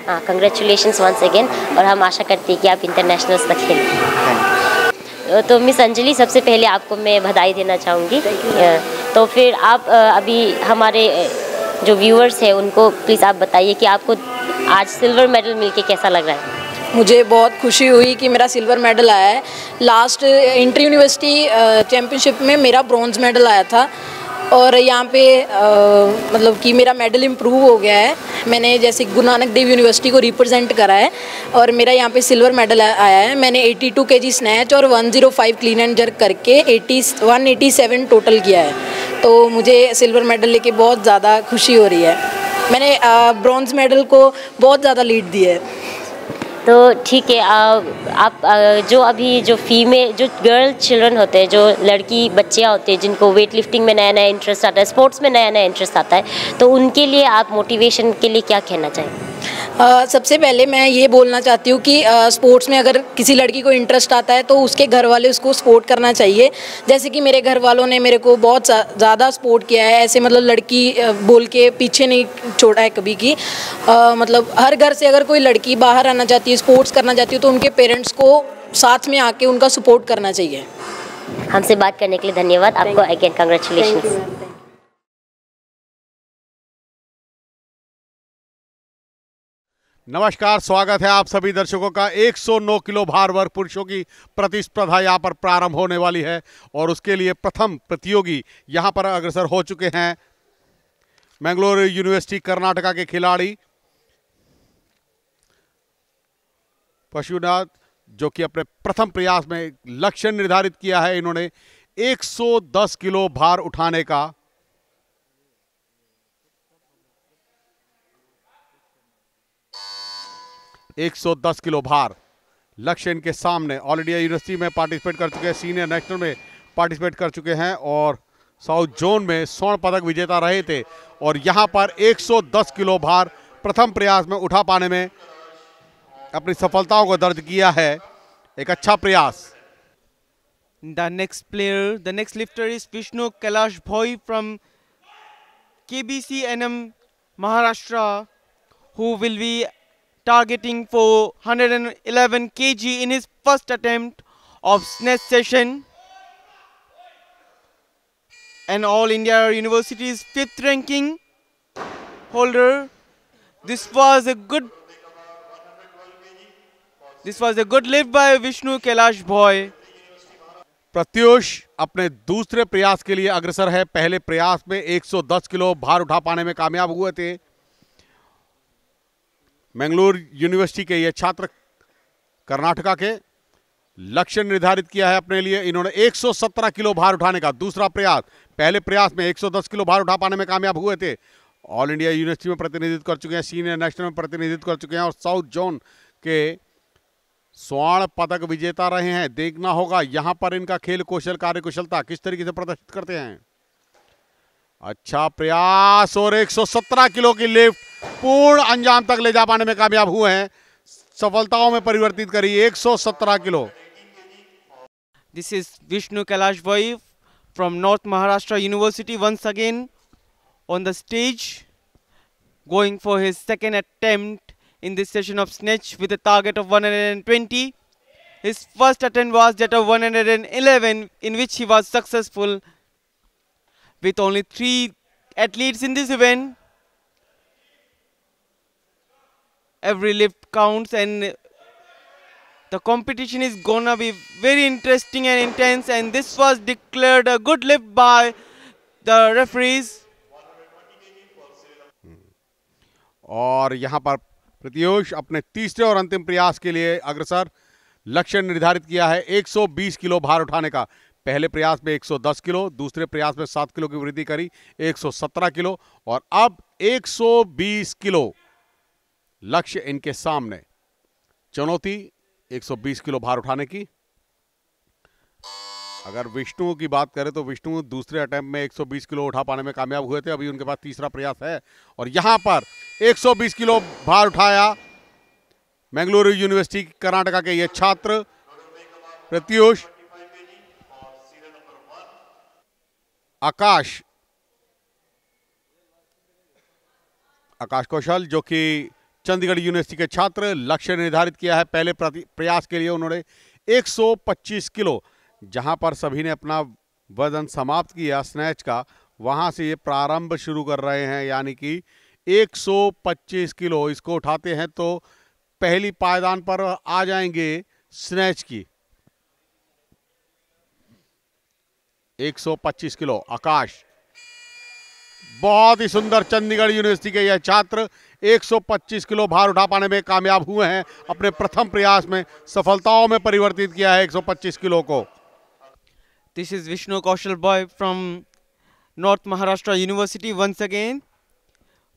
हाँ, कंग्रेचुलेशंस वंस अगेन, और हम आशा करते हैं कि आप इंटरनेशनल्स तक खेलें। तो मिस अंजलि, सबसे पहले आपको मैं बधाई देना चाहूँगी। तो फिर आप अभी हमारे जो व्यूअर्स हैं उनको प्लीज़ आप बताइए कि आपको आज सिल्वर मेडल मिलके कैसा लग रहा है? मुझे बहुत खुशी हुई कि मेरा सिल्वर मेडल आया है। लास्ट इंटर यूनिवर्सिटी चैम्पियनशिप में मेरा ब्रॉन्ज मेडल आया था और यहाँ पे मतलब कि मेरा मेडल इम्प्रूव हो गया है। मैंने जैसे गुरु नानक देव यूनिवर्सिटी को रिप्रेजेंट करा है और मेरा यहाँ पे सिल्वर मेडल आया है। मैंने 82 kg स्नैच और 105 क्लीन एंड जर्क करके 187 टोटल किया है। तो मुझे सिल्वर मेडल लेके बहुत ज़्यादा खुशी हो रही है। मैंने ब्रॉन्ज मेडल को बहुत ज़्यादा लीड दी है। तो ठीक है, आप जो अभी जो फीमेल जो गर्ल चिल्ड्रन होते हैं, जो लड़की बच्चियाँ होती हैं जिनको वेट लिफ्टिंग में नया नया इंटरेस्ट आता है, स्पोर्ट्स में नया नया इंटरेस्ट आता है, तो उनके लिए आप मोटिवेशन के लिए क्या कहना चाहेंगे? सबसे पहले मैं ये बोलना चाहती हूँ कि स्पोर्ट्स में अगर किसी लड़की को इंटरेस्ट आता है तो उसके घर वाले उसको सपोर्ट करना चाहिए। जैसे कि मेरे घर वालों ने मेरे को बहुत ज़्यादा सपोर्ट किया है, ऐसे मतलब लड़की बोल के पीछे नहीं छोड़ा है कभी की। मतलब हर घर से अगर कोई लड़की बाहर आना चाहती है, स्पोर्ट्स करना चाहती है, तो उनके पेरेंट्स को साथ में आके उनका सपोर्ट करना चाहिए। हमसे बात करने के लिए धन्यवाद। आपको अगेन कंग्रेचुलेशन। नमस्कार, स्वागत है आप सभी दर्शकों का। 109 किलो भार वर्ग पुरुषों की प्रतिस्पर्धा यहाँ पर प्रारंभ होने वाली है और उसके लिए प्रथम प्रतियोगी यहाँ पर अग्रसर हो चुके हैं मैंगलोर यूनिवर्सिटी कर्नाटका के खिलाड़ी पशुनाथ, जो कि अपने प्रथम प्रयास में लक्ष्य निर्धारित किया है इन्होंने 110 किलो भार उठाने का। एक 110 किलो भार लक्ष्य इनके सामने। ऑल इंडिया यूनिवर्सिटी में पार्टिसिपेट कर चुके हैं, सीनियर नेशनल में पार्टिसिपेट कर चुके हैं और साउथ जोन में स्वर्ण पदक विजेता रहे थे और यहाँ पर 110 किलो भार प्रथम प्रयास में उठा पाने में अपनी सफलताओं को दर्ज किया है। एक अच्छा प्रयास। The next player, the next lifter is Vishnu Kailash Bhoi from KBC NM Maharashtra, who will be targeting for 111 kg in his first attempt of snatch session. And All India University's 5th ranking holder. This was a good lift by Vishnu Kailash Bhoy. Pratyush अपने दूसरे प्रयास के लिए अग्रसर है। पहले प्रयास में 110 किलो भार उठा पाने में कामयाब हुए थे। मंगलूर यूनिवर्सिटी के ये छात्र कर्नाटका के लक्ष्य निर्धारित किया है अपने लिए। इन्होंने 117 किलो भार उठाने का दूसरा प्रयास, पहले प्रयास में 110 किलो भार उठा पाने में कामयाब हुए थे। ऑल इंडिया यूनिवर्सिटी में प्रतिनिधित्व कर चुके हैं, सीनियर नेशनल में प्रतिनिधित्व कर चुके हैं और साउथ जोन के स्वर्ण पदक विजेता रहे हैं। देखना होगा यहां पर इनका खेल कौशल, कार्यकुशलता किस तरीके से प्रदर्शित करते हैं। अच्छा प्रयास और 117 किलो की लिफ्ट पूर्ण अंजाम तक ले जा पाने में कामयाब हुए हैं। सफलताओं में परिवर्तित करी 117 kilo. This is Vishnu Kailash Bhoy from North Maharashtra University once again on the stage, going for his second attempt in this session of snatch with a target of 120. His first attempt was that of 111, in which he was successful. With only 3 athletes in this event, every lift counts and the competition is gonna be very interesting and intense, and this was declared a good lift by the referees. और यहां पर प्रत्युष अपने तीसरे और अंतिम प्रयास के लिए अग्रसर। लक्ष्य निर्धारित किया है 120 किलो भार उठाने का। पहले प्रयास में 110 किलो, दूसरे प्रयास में 7 किलो की वृद्धि करी 117 किलो और अब 120 किलो लक्ष्य इनके सामने। चुनौती 120 किलो भार उठाने की। अगर विष्णु की बात करें तो विष्णु दूसरे अटेम्प्ट में 120 किलो उठा पाने में कामयाब हुए थे। अभी उनके पास तीसरा प्रयास है और यहां पर 120 किलो भार उठाया मंगलुरु यूनिवर्सिटी कर्नाटका के ये छात्र प्रत्युष। आकाश कौशल जो कि चंडीगढ़ यूनिवर्सिटी के छात्र, लक्ष्य निर्धारित किया है पहले प्रयास के लिए उन्होंने 125 किलो। जहां पर सभी ने अपना वजन समाप्त किया स्नैच का, वहां से ये प्रारंभ शुरू कर रहे हैं, यानी कि 125 किलो इसको उठाते हैं तो पहली पायदान पर आ जाएंगे स्नैच की। 125 किलो आकाश, बहुत ही सुंदर। चंडीगढ़ यूनिवर्सिटी के यह छात्र 125 किलो भार उठा पाने में कामयाब हुए हैं। अपने प्रथम प्रयास में सफलताओं में परिवर्तित किया है 125 किलो को। This is Vishnu Kaushal Bhoy from North Maharashtra University once again,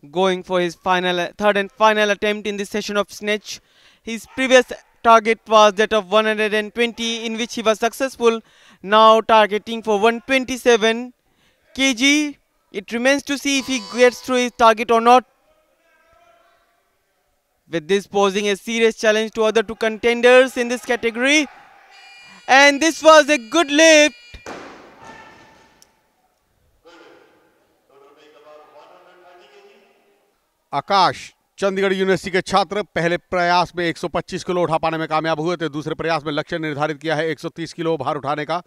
going for his third and final attempt in this session of snatch. His previous target was that of 120, in which he was successful. Now targeting for 127 kg. It remains to see if he gets through his target or not. With this posing a serious challenge to other 2 contenders in this category. And this was a good lift. Akash Chandigarh university के छात्र पहले प्रयास में 125 kilo उठा पाने में कामयाब हुए थे। दूसरे प्रयास में लक्ष्य निर्धारित किया है 130 किलो भार उठाने का।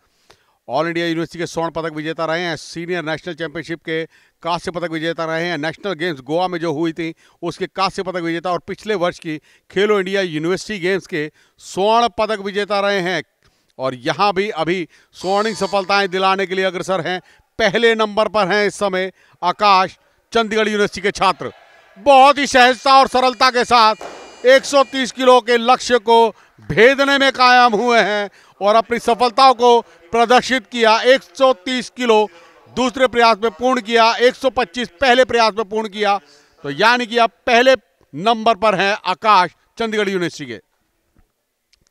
ऑल इंडिया यूनिवर्सिटी के स्वर्ण पदक विजेता रहे हैं। सीनियर नेशनल चैंपियनशिप के कांस्य पदक विजेता रहे हैं। नेशनल गेम्स गोवा में जो हुई थी उसके कांस्य पदक विजेता और पिछले वर्ष की खेलो इंडिया यूनिवर्सिटी गेम्स के स्वर्ण पदक विजेता रहे हैं। और यहाँ भी अभी स्वर्णिम सफलताएं दिलाने के लिए अग्रसर हैं। पहले नंबर पर हैं इस समय आकाश, चंडीगढ़ यूनिवर्सिटी के छात्र। बहुत ही सहजता और सरलता के साथ 130 किलो के लक्ष्य को भेदने में कायम हुए हैं और अपनी सफलताओं को प्रदर्शित किया। 130 किलो दूसरे प्रयास में पूर्ण किया, 125 पहले प्रयास में पूर्ण किया। तो यानी कि अब पहले नंबर पर हैं आकाश, चंडीगढ़ यूनिवर्सिटी के।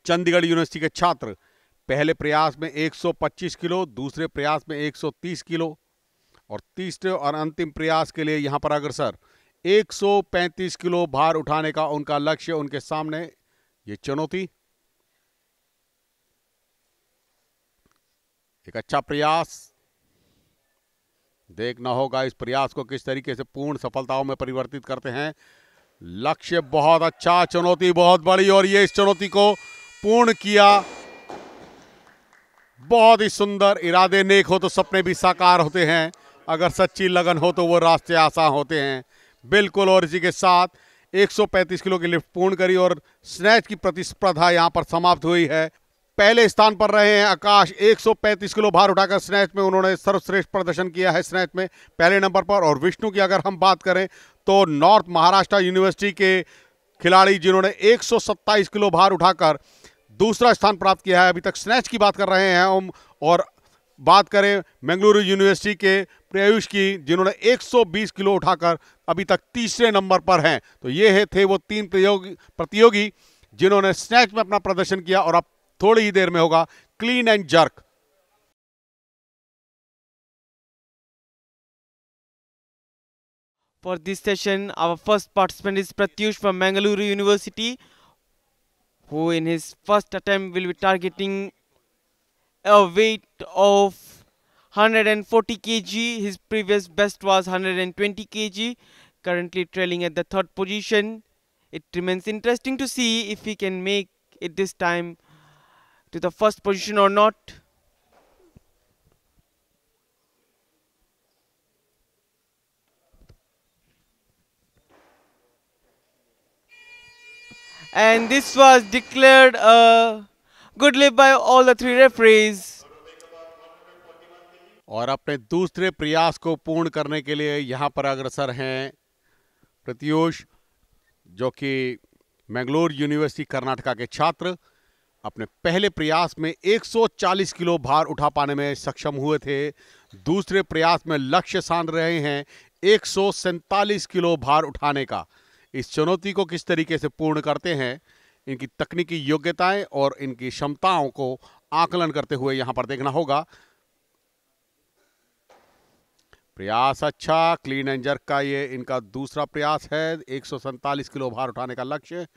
चंडीगढ़ यूनिवर्सिटी के छात्र पहले प्रयास में 125 किलो, दूसरे प्रयास में 130 किलो और तीसरे और अंतिम प्रयास के लिए यहां पर अग्रसर 135 किलो भार उठाने का उनका लक्ष्य उनके सामने। ये चुनौती, एक अच्छा प्रयास। देखना होगा इस प्रयास को किस तरीके से पूर्ण सफलताओं में परिवर्तित करते हैं। लक्ष्य बहुत अच्छा, चुनौती बहुत बड़ी और ये इस चुनौती को पूर्ण किया। बहुत ही सुंदर। इरादे नेक हो तो सपने भी साकार होते हैं, अगर सच्ची लगन हो तो वो रास्ते आसान होते हैं। बिल्कुल, और इसी के साथ 135 किलो की लिफ्ट पूर्ण करी और स्नैच की प्रतिस्पर्धा यहां पर समाप्त हुई है। पहले स्थान पर रहे हैं आकाश, 135 किलो भार उठाकर स्नैच में उन्होंने सर्वश्रेष्ठ प्रदर्शन किया है स्नैच में पहले नंबर पर। और विष्णु की अगर हम बात करें तो नॉर्थ महाराष्ट्र यूनिवर्सिटी के खिलाड़ी जिन्होंने 127 किलो भार उठाकर दूसरा स्थान प्राप्त किया है। अभी तक स्नैच की बात कर रहे हैं हम, और बात करें मंगलुरु यूनिवर्सिटी के प्रयुष की जिन्होंने 120 किलो उठाकर अभी तक तीसरे नंबर पर हैं। तो ये थे वो 3 प्रतियोगी जिन्होंने स्नैच में अपना प्रदर्शन किया। और अब थोड़ी ही देर में होगा clean and jerk. For this session, our first participant is Pratyush from Mangaluru University, who in his first attempt will be targeting a weight of 140 kg. His previous best was 120 kg, currently trailing at the 3rd position. It remains interesting to see if he can make it this time to the 1st position or not. And this was declared a good lift by all the 3 referees. और अपने दूसरे प्रयास को पूर्ण करने के लिए यहां पर अग्रसर हैं प्रत्यूष, जो कि मैंगलोर यूनिवर्सिटी कर्नाटका के छात्र। अपने पहले प्रयास में 140 किलो भार उठा पाने में सक्षम हुए थे। दूसरे प्रयास में लक्ष्य साध रहे हैं 147 किलो भार उठाने का। इस चुनौती को किस तरीके से पूर्ण करते हैं, इनकी तकनीकी योग्यताएं और इनकी क्षमताओं को आकलन करते हुए यहां पर देखना होगा। प्रयास अच्छा, क्लीन एंड जर्क का ये इनका दूसरा प्रयास है। 147 किलो भार उठाने का लक्ष्य।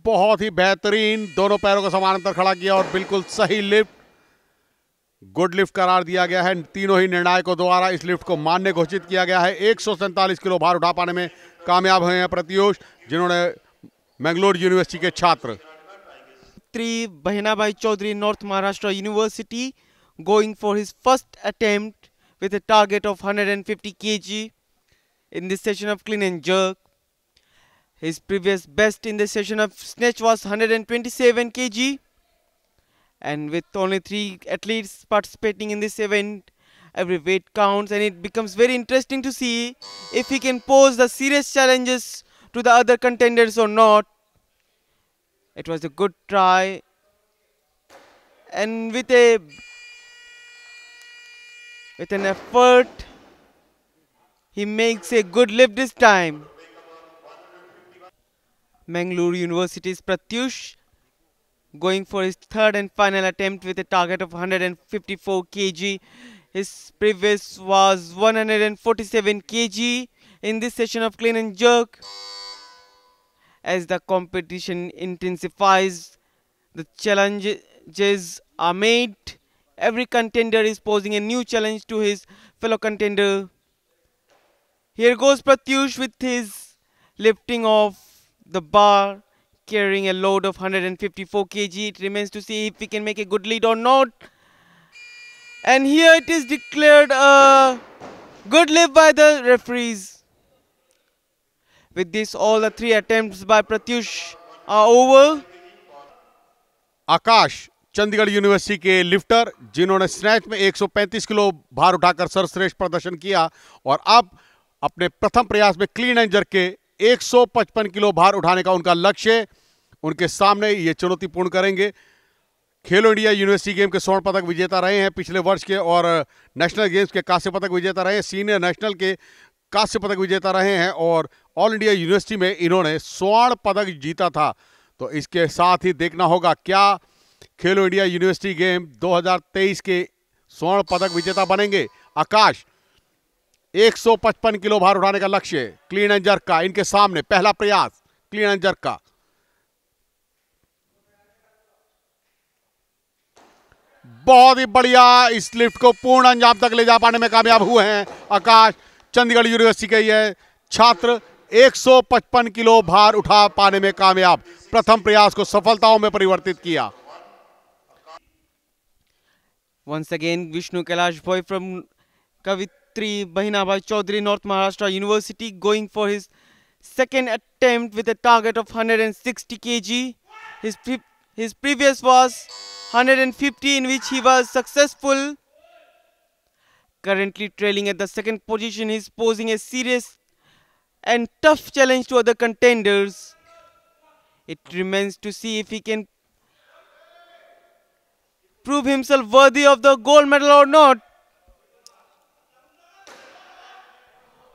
बहुत ही बेहतरीन, दोनों पैरों को समानांतर खड़ा किया और बिल्कुल सही लिफ्ट, गुड लिफ्ट करार दिया गया है। तीनों ही निर्णायकों द्वारा इस लिफ्ट को मान्य घोषित किया गया है। 147 किलो भार उठा पाने में कामयाब हुए हैं प्रत्यूष, जिन्होंने मैंगलोर यूनिवर्सिटी के छात्र। Bahinabai Chaudhary, North Maharashtra University, going for his first attempt with a target of 150 kg in this session of clean and jerk. His previous best in this session of snatch was 127 kg. And with only 3 athletes participating in this event, every weight counts, and it becomes very interesting to see if he can pose the serious challenges to the other contenders or not. It was a good try, and with an effort, he makes a good lift this time. Mangalore University's Pratyush going for his third and final attempt with a target of 154 kg. His previous was 147 kg in this session of clean and jerk. As the competition intensifies, the challenges are made. Every contender is posing a new challenge to his fellow contender. Here goes Pratyush with his lifting of the bar, carrying a load of 154 kg. It remains to see if he can make a good lead or not. And here it is declared a good lift by the referees. With this, all the 3 attempts by Pratyush are over. Akash, Chandigarh university के lifter, जिन्होंने snatch में 135 kilo भार उठाकर सर्वश्रेष्ठ प्रदर्शन किया और अब अपने प्रथम प्रयास में क्लीन एंड जर्क के 155 किलो भार उठाने का उनका लक्ष्य उनके सामने, ये चुनौती पूर्ण करेंगे। खेलो इंडिया यूनिवर्सिटी गेम के स्वर्ण पदक विजेता रहे हैं पिछले वर्ष के, और नेशनल गेम्स के कांस्य पदक विजेता रहे हैं, सीनियर नेशनल के कांस्य पदक विजेता रहे हैं, और ऑल इंडिया यूनिवर्सिटी में इन्होंने स्वर्ण पदक जीता था। तो इसके साथ ही देखना होगा क्या खेलो इंडिया यूनिवर्सिटी गेम 2023 के स्वर्ण पदक विजेता बनेंगे। आकाश, 155 किलो भार उठाने का लक्ष्य क्लीन एंड जर्क का इनके सामने, पहला प्रयास क्लीन एंड जर्क का। बहुत ही बढ़िया, इस लिफ्ट को पूर्ण अंजाम तक ले जा पाने में कामयाब हुए हैं आकाश। चंडीगढ़ यूनिवर्सिटी के ये छात्र 155 किलो भार उठा पाने में कामयाब, प्रथम प्रयास को सफलताओं में परिवर्तित किया। Once again, Vishnu Kailash Boy from 3, Bahinabhai Chaudhary, North Maharashtra University, going for his second attempt with a target of 160 kg. His previous was 150, in which he was successful. Currently trailing at the second position, he is posing a serious and tough challenge to other contenders. It remains to see if he can prove himself worthy of the gold medal or not.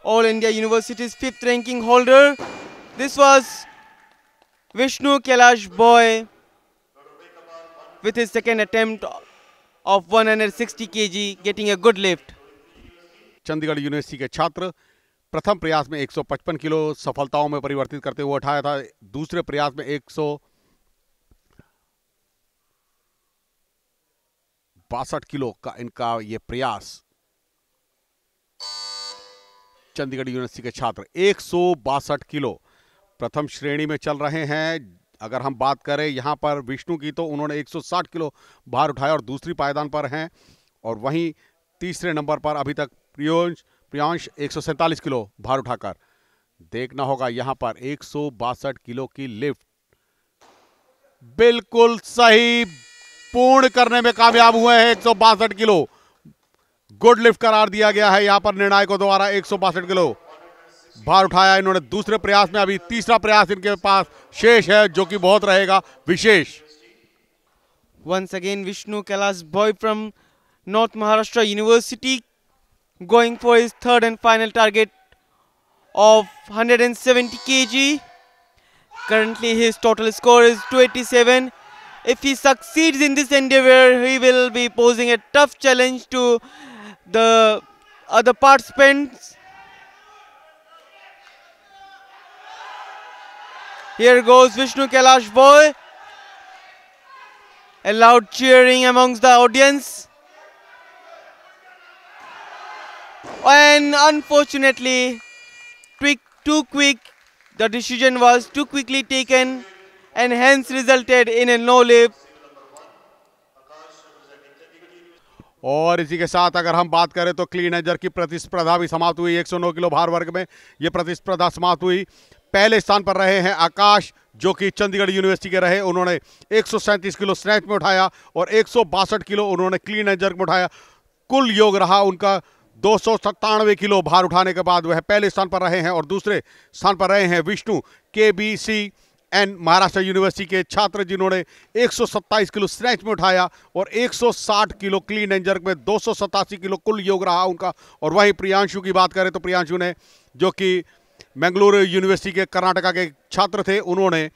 All India University's 5th ranking holder. This was Vishnu Kailash Boy with his second attempt of 160 kg, getting a good lift. Chandigarh university के छात्र प्रथम प्रयास में 155 kilo सफलताओं में परिवर्तित करते हुए उठाया था। दूसरे प्रयास में 162 किलो का इनका ये प्रयास। चंडीगढ़ यूनिवर्सिटी के छात्र 162 किलो प्रथम श्रेणी में चल रहे हैं। अगर हम बात करें यहां पर विष्णु की, तो उन्होंने 160 किलो भार उठाया और दूसरी पायदान पर हैं। और वहीं तीसरे नंबर पर अभी तक प्रियांश 147 किलो भार उठाकर। देखना होगा यहां पर 162 किलो की लिफ्ट बिल्कुल सही पूर्ण करने में कामयाब हुए हैं। 162 किलो गुड लिफ्ट करार दिया गया है यहां पर निर्णायकों द्वारा। 162 किलो भार उठाया इन्होंने दूसरे प्रयास में। अभी तीसरा प्रयास इनके पास शेष है, जो कि बहुत रहेगा विशेष। Once again, Vishnu Kailash Boy from North Maharashtra University going for his third and final target of 170 kg. Currently his total score is 287. If he succeeds in this endeavor, he will be posing a tough challenge to the other participants. Here goes Vishnu Kailash Boy. A loud cheering amongst the audience. And unfortunately, too quick, the decision was too quickly taken and hence resulted in a no lift. और इसी के साथ अगर हम बात करें तो clean एंजर की प्रतिस्पर्धा भी समाप्त हुई। 109 किलो भार वर्ग में ये प्रतिस्पर्धा समाप्त हुई। पहले स्थान पर रहे हैं आकाश, जो कि चंडीगढ़ यूनिवर्सिटी के रहे। उन्होंने 137 किलो स्नैच में उठाया और 162 किलो उन्होंने क्लीन एंजर में उठाया। कुल योग रहा उनका 297 किलो भार उठाने के बाद वह पहले स्थान पर रहे हैं। और दूसरे स्थान पर रहे हैं विष्णु KBCN महाराष्ट्र यूनिवर्सिटी के छात्र, जिन्होंने 127 किलो स्नैच में उठाया और 160 किलो क्लीन एंड जर्क में 287 किलो कुल योग रहा उनका। और वहीं प्रियांशु की बात करें तो प्रियांशु ने, जो कि मैंगलोर यूनिवर्सिटी के कर्नाटका के छात्र थे, उन्होंने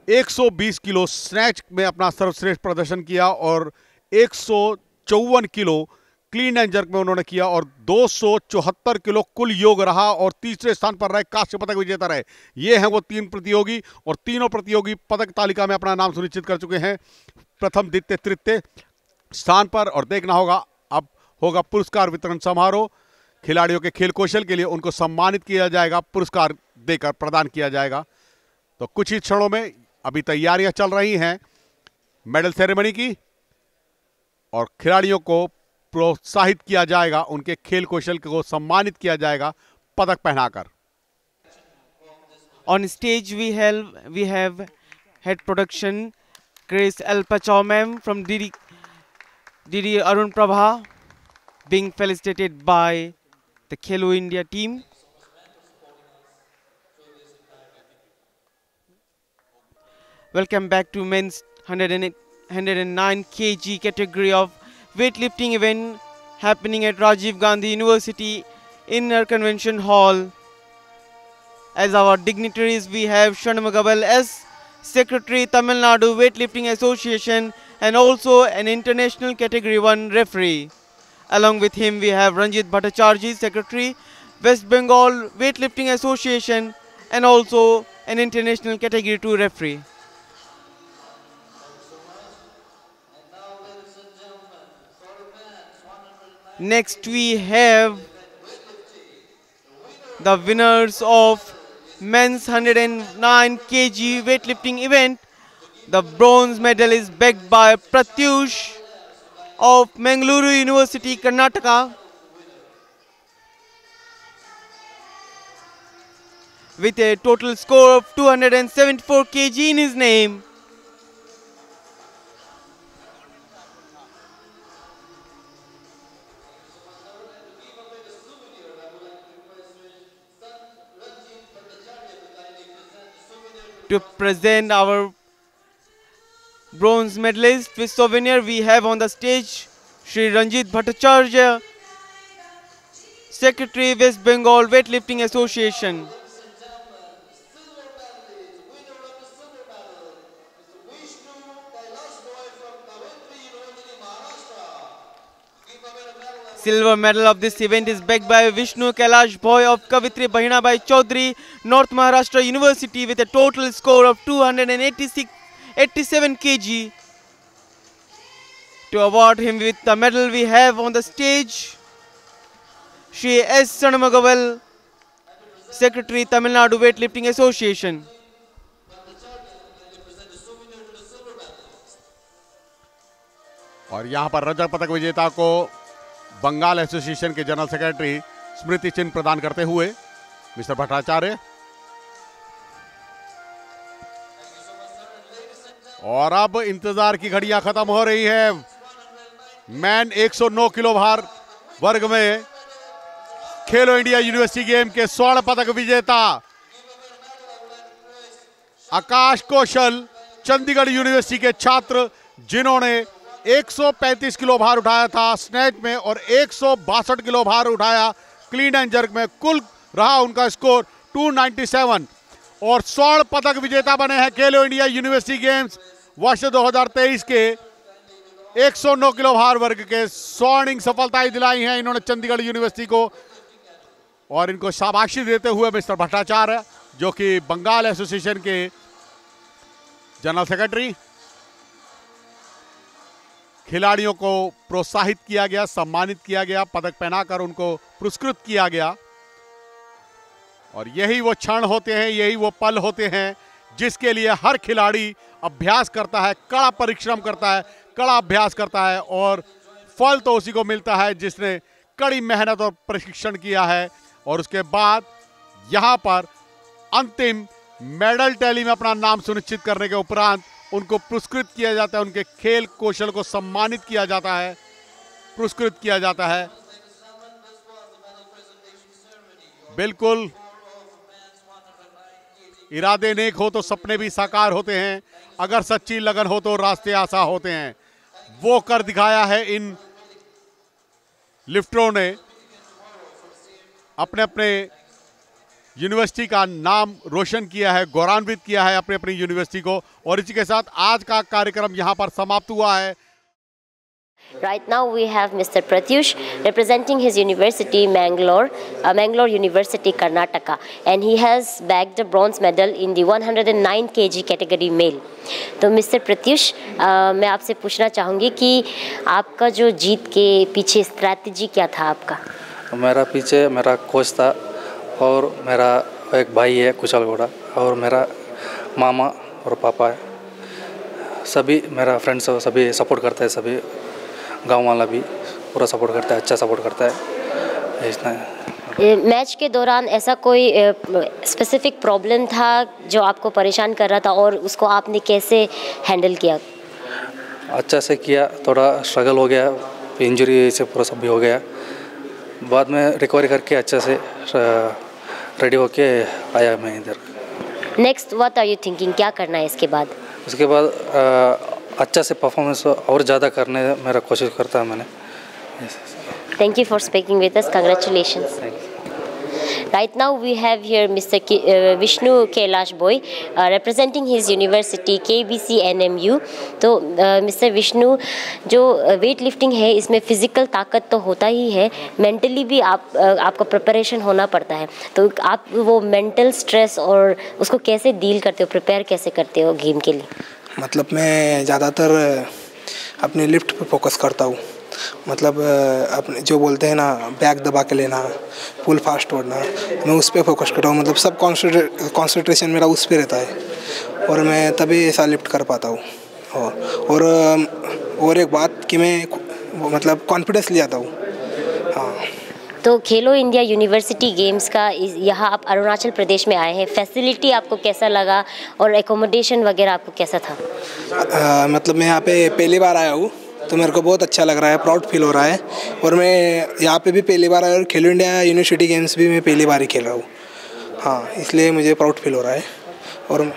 120 किलो स्नैच में अपना सर्वश्रेष्ठ प्रदर्शन किया और 154 किलो क्लीन एंड जर्क में उन्होंने किया और 274 किलो कुल योग रहा और तीसरे स्थान पर रहे, कांस्य पदक विजेता रहे। ये हैं वो तीन प्रतियोगी और तीनों प्रतियोगी पदक तालिका में अपना नाम सुनिश्चित कर चुके हैं प्रथम, द्वितीय, तृतीय स्थान पर। और देखना होगा अब होगा पुरस्कार वितरण समारोह। खिलाड़ियों के खेल कौशल के लिए उनको सम्मानित किया जाएगा, पुरस्कार देकर प्रदान किया जाएगा। तो कुछ ही क्षणों में अभी तैयारियां चल रही हैं मेडल सेरेमनी की और खिलाड़ियों को प्रोत्साहित किया जाएगा, उनके खेल कौशल को सम्मानित किया जाएगा पदक पहनाकर। On stage we have head production Grace L. Pachau ma'am from DD Arun Prabha, being felicitated by the Khelo India team. Welcome back to men's 109 kg category of weightlifting event happening at Rajiv Gandhi University Inner Convention Hall. As our dignitaries, we have Shanmugabal S, Secretary Tamil Nadu Weightlifting Association and also an international category 1 referee. Along with him we have Ranjit Bhattacharjee, Secretary West Bengal Weightlifting Association and also an international category 2 referee. Next we have the winners of men's 109 kg weightlifting event. The bronze medal is bagged by Pratyush of Mangaluru University, Karnataka. with a total score of 274 kg in his name. To present our bronze medalist with souvenir, we have on the stage Shri Ranjit Bhattacharya, Secretary, West Bengal Weightlifting Association. Silver medal of this event is bagged by Vishnu Kailash Bhoy of Kavitri Bahinabai Chaudhary, North Maharashtra University, with a total score of 287 kg. To award him with the medal, we have on the stage Shri S. Sanamagaval, Secretary, Tamil Nadu Weightlifting Association. और यहाँ पर रजत पदक विजेता को Bengal association के general secretary स्मृति चिन्ह प्रदान करते हुए मिस्टर भट्टाचार्य। और अब इंतजार की घड़ियां खत्म हो रही है। मैन 109 किलो भार वर्ग में खेलो इंडिया यूनिवर्सिटी गेम के स्वर्ण पदक विजेता आकाश कौशल, चंडीगढ़ यूनिवर्सिटी के छात्र, जिन्होंने 135 किलो भार उठाया था स्नैच में और 162 किलो भार उठाया क्लीन एंड जर्क में। कुल रहा उनका स्कोर 297 और स्वर्ण पदक विजेता बने हैं खेलो इंडिया यूनिवर्सिटी गेम्स वर्ष 2023 के 109 किलो भार वर्ग के। स्वर्णिम सफलताएं दिलाई हैं इन्होंने चंडीगढ़ यूनिवर्सिटी को और इनको शाबाशी देते हुए मिस्टर भट्टाचार्य, जो कि बंगाल एसोसिएशन के जनरल सेक्रेटरी। खिलाड़ियों को प्रोत्साहित किया गया, सम्मानित किया गया, पदक पहनाकर उनको पुरस्कृत किया गया। और यही वो क्षण होते हैं, यही वो पल होते हैं जिसके लिए हर खिलाड़ी अभ्यास करता है, कड़ा परिश्रम करता है, कड़ा अभ्यास करता है और फल तो उसी को मिलता है जिसने कड़ी मेहनत और प्रशिक्षण किया है। और उसके बाद यहाँ पर अंतिम मेडल टैली में अपना नाम सुनिश्चित करने के उपरांत उनको पुरस्कृत किया जाता है, उनके खेल कौशल को सम्मानित किया जाता है, पुरस्कृत किया जाता है। बिल्कुल, इरादे नेक हो तो सपने भी साकार होते हैं, अगर सच्ची लगन हो तो रास्ते आसान होते हैं। वो कर दिखाया है इन लिफ्टरों ने, अपने अपने यूनिवर्सिटी का नाम रोशन किया है, गौरवान्वित किया है अपनी अपनी यूनिवर्सिटी को। और इसी के साथ आज का कार्यक्रम यहाँ पर समाप्त हुआ है। Right now we have Mr. Pratyush representing his university, Mangalore University, Karnataka, and he has bagged the bronze medal in the 109 kg category male. तो Mr. Pratyush, मैं आपसे पूछना चाहूँगी कि आपका जो जीत के पीछे स्ट्रैटेजी क्या था आपका? मेरा पीछे मेरा कोच था और मेरा एक भाई है कुशलगौड़ा और मेरा मामा और पापा है। सभी मेरा फ्रेंड्स सभी सपोर्ट करते हैं, सभी गांव वाला भी पूरा सपोर्ट करता है, अच्छा सपोर्ट करता है। इतना मैच के दौरान ऐसा कोई स्पेसिफिक प्रॉब्लम था जो आपको परेशान कर रहा था और उसको आपने कैसे हैंडल किया? अच्छा से किया, थोड़ा स्ट्रगल हो गया, इंजरी से पूरा सब भी हो गया। बाद में रिकवरी करके अच्छे से रेडी होके आया मैं इधर। Next what are you thinking, क्या करना है इसके बाद? उसके बाद अच्छा से परफॉर्मेंस और ज़्यादा करने मेरा कोशिश करता है मैंने। Thank you for speaking with us. Congratulations. Right now we have here Mr. Vishnu Kailash Bhoy representing his university KBC NMU. तो Mr. Vishnu, जो वेट लिफ्टिंग है इसमें फिजिकल ताकत तो होता ही है, मेंटली भी आपका प्रिपरेशन होना पड़ता है। तो आप वो मेंटल स्ट्रेस और उसको कैसे डील करते हो, प्रिपेयर कैसे करते हो गेम के लिए? मतलब मैं ज़्यादातर अपने लिफ्ट पे फोकस करता हूँ। मतलब अपने जो बोलते हैं ना बैक दबा के लेना, फुल फास्ट छोड़ना, मैं उस पर फोकस करता हूँ। मतलब सब कॉन्सेंट्रेशन मेरा उस पर रहता है और मैं तभी ऐसा लिफ्ट कर पाता हूँ। और एक बात कि मैं मतलब कॉन्फिडेंस ले आता हूँ। हाँ, तो खेलो इंडिया यूनिवर्सिटी गेम्स का यहाँ आप अरुणाचल प्रदेश में आए हैं, फैसिलिटी आपको कैसा लगा और एकोमोडेशन वगैरह आपको कैसा था? मतलब मैं यहाँ पे पहली बार आया हूँ तो मेरे को बहुत अच्छा लग रहा है, प्राउड फील हो रहा है। और मैं यहाँ पे भी पहली बार आया और खेलो इंडिया यूनिवर्सिटी गेम्स भी मैं पहली बार ही खेल रहा हूँ। हाँ, इसलिए मुझे प्राउड फील हो रहा है। और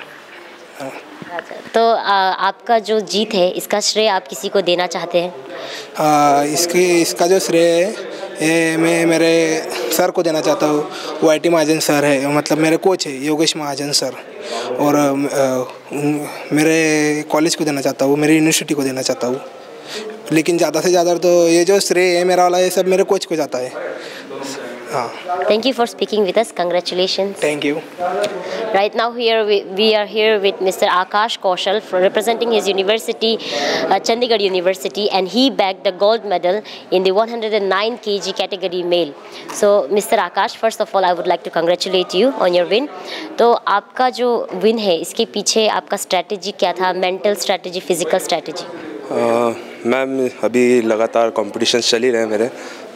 तो आपका जो जीत है इसका श्रेय आप किसी को देना चाहते हैं? इसका जो श्रेय है ये मैं मेरे सर को देना चाहता हूँ। वो IT महाजन सर है, मतलब मेरे कोच है योगेश महाजन सर। और मेरे कॉलेज को देना चाहता हूँ, मेरी यूनिवर्सिटी को देना चाहता हूँ। लेकिन ज़्यादा से ज़्यादा तो ये जो श्रेय है मेरा वाला, ये सब मेरे कोच को जाता है। हाँ। Thank you for speaking with us. Congratulations. Thank you. Right now here we are here with Mr. Akash Kaushal representing his university, Chandigarh University, and he bagged the gold medal in the 109 kg category male. So Mr. Akash, first of all I would like to congratulate you on your win. तो आपका जो win है इसके पीछे आपका strategy क्या था? Mental strategy, physical strategy? Ma'am अभी लगातार कॉम्पिटिशन्स चल ही रहे हैं मेरे।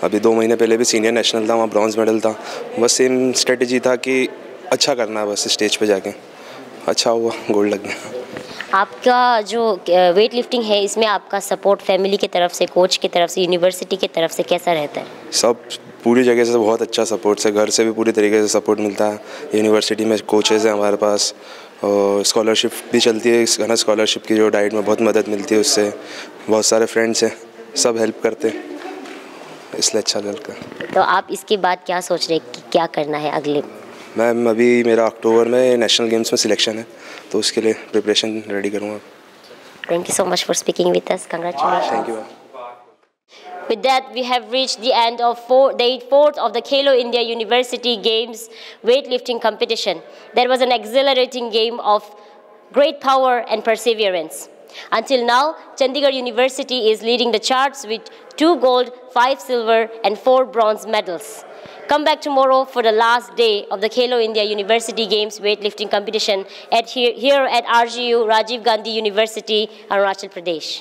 अभी 2 महीने पहले भी सीनियर नेशनल था, वहाँ ब्रॉन्ज मेडल था। बस सेम स्ट्रेटजी था कि अच्छा करना है, बस स्टेज पे जाके अच्छा हुआ, गोल्ड लग गया। आपका जो वेट लिफ्टिंग है इसमें आपका सपोर्ट फैमिली की तरफ से, कोच की तरफ से, यूनिवर्सिटी की तरफ से कैसा रहता है? सब पूरी जगह से बहुत अच्छा सपोर्ट है, घर से भी पूरी तरीके से सपोर्ट मिलता है। यूनिवर्सिटी में कोचेज़ हैं हमारे पास, और स्कॉलरशिप भी चलती है। घना स्कॉलरशिप की जो डाइट में बहुत मदद मिलती है, उससे बहुत सारे फ्रेंड्स हैं, सब हेल्प करते हैं, इसलिए अच्छा लगता है। तो आप इसके बाद क्या सोच रहे हैं कि क्या करना है अगले? मैम अभी मेरा अक्टूबर में नेशनल गेम्स में सिलेक्शन है, तो उसके लिए प्रिपरेशन रेडी करूँगा। Thank you so much for speaking with us. Congratulation. Thank you. With that, we have reached the end of day 4 of the Khelo India University Games weightlifting competition. There was an exhilarating game of great power and perseverance. Until now, Chandigarh University is leading the charts with 2 gold, 5 silver and 4 bronze medals. Come back tomorrow for the last day of the Khelo India University Games weightlifting competition here at RGU, Rajiv Gandhi University, Arunachal Pradesh.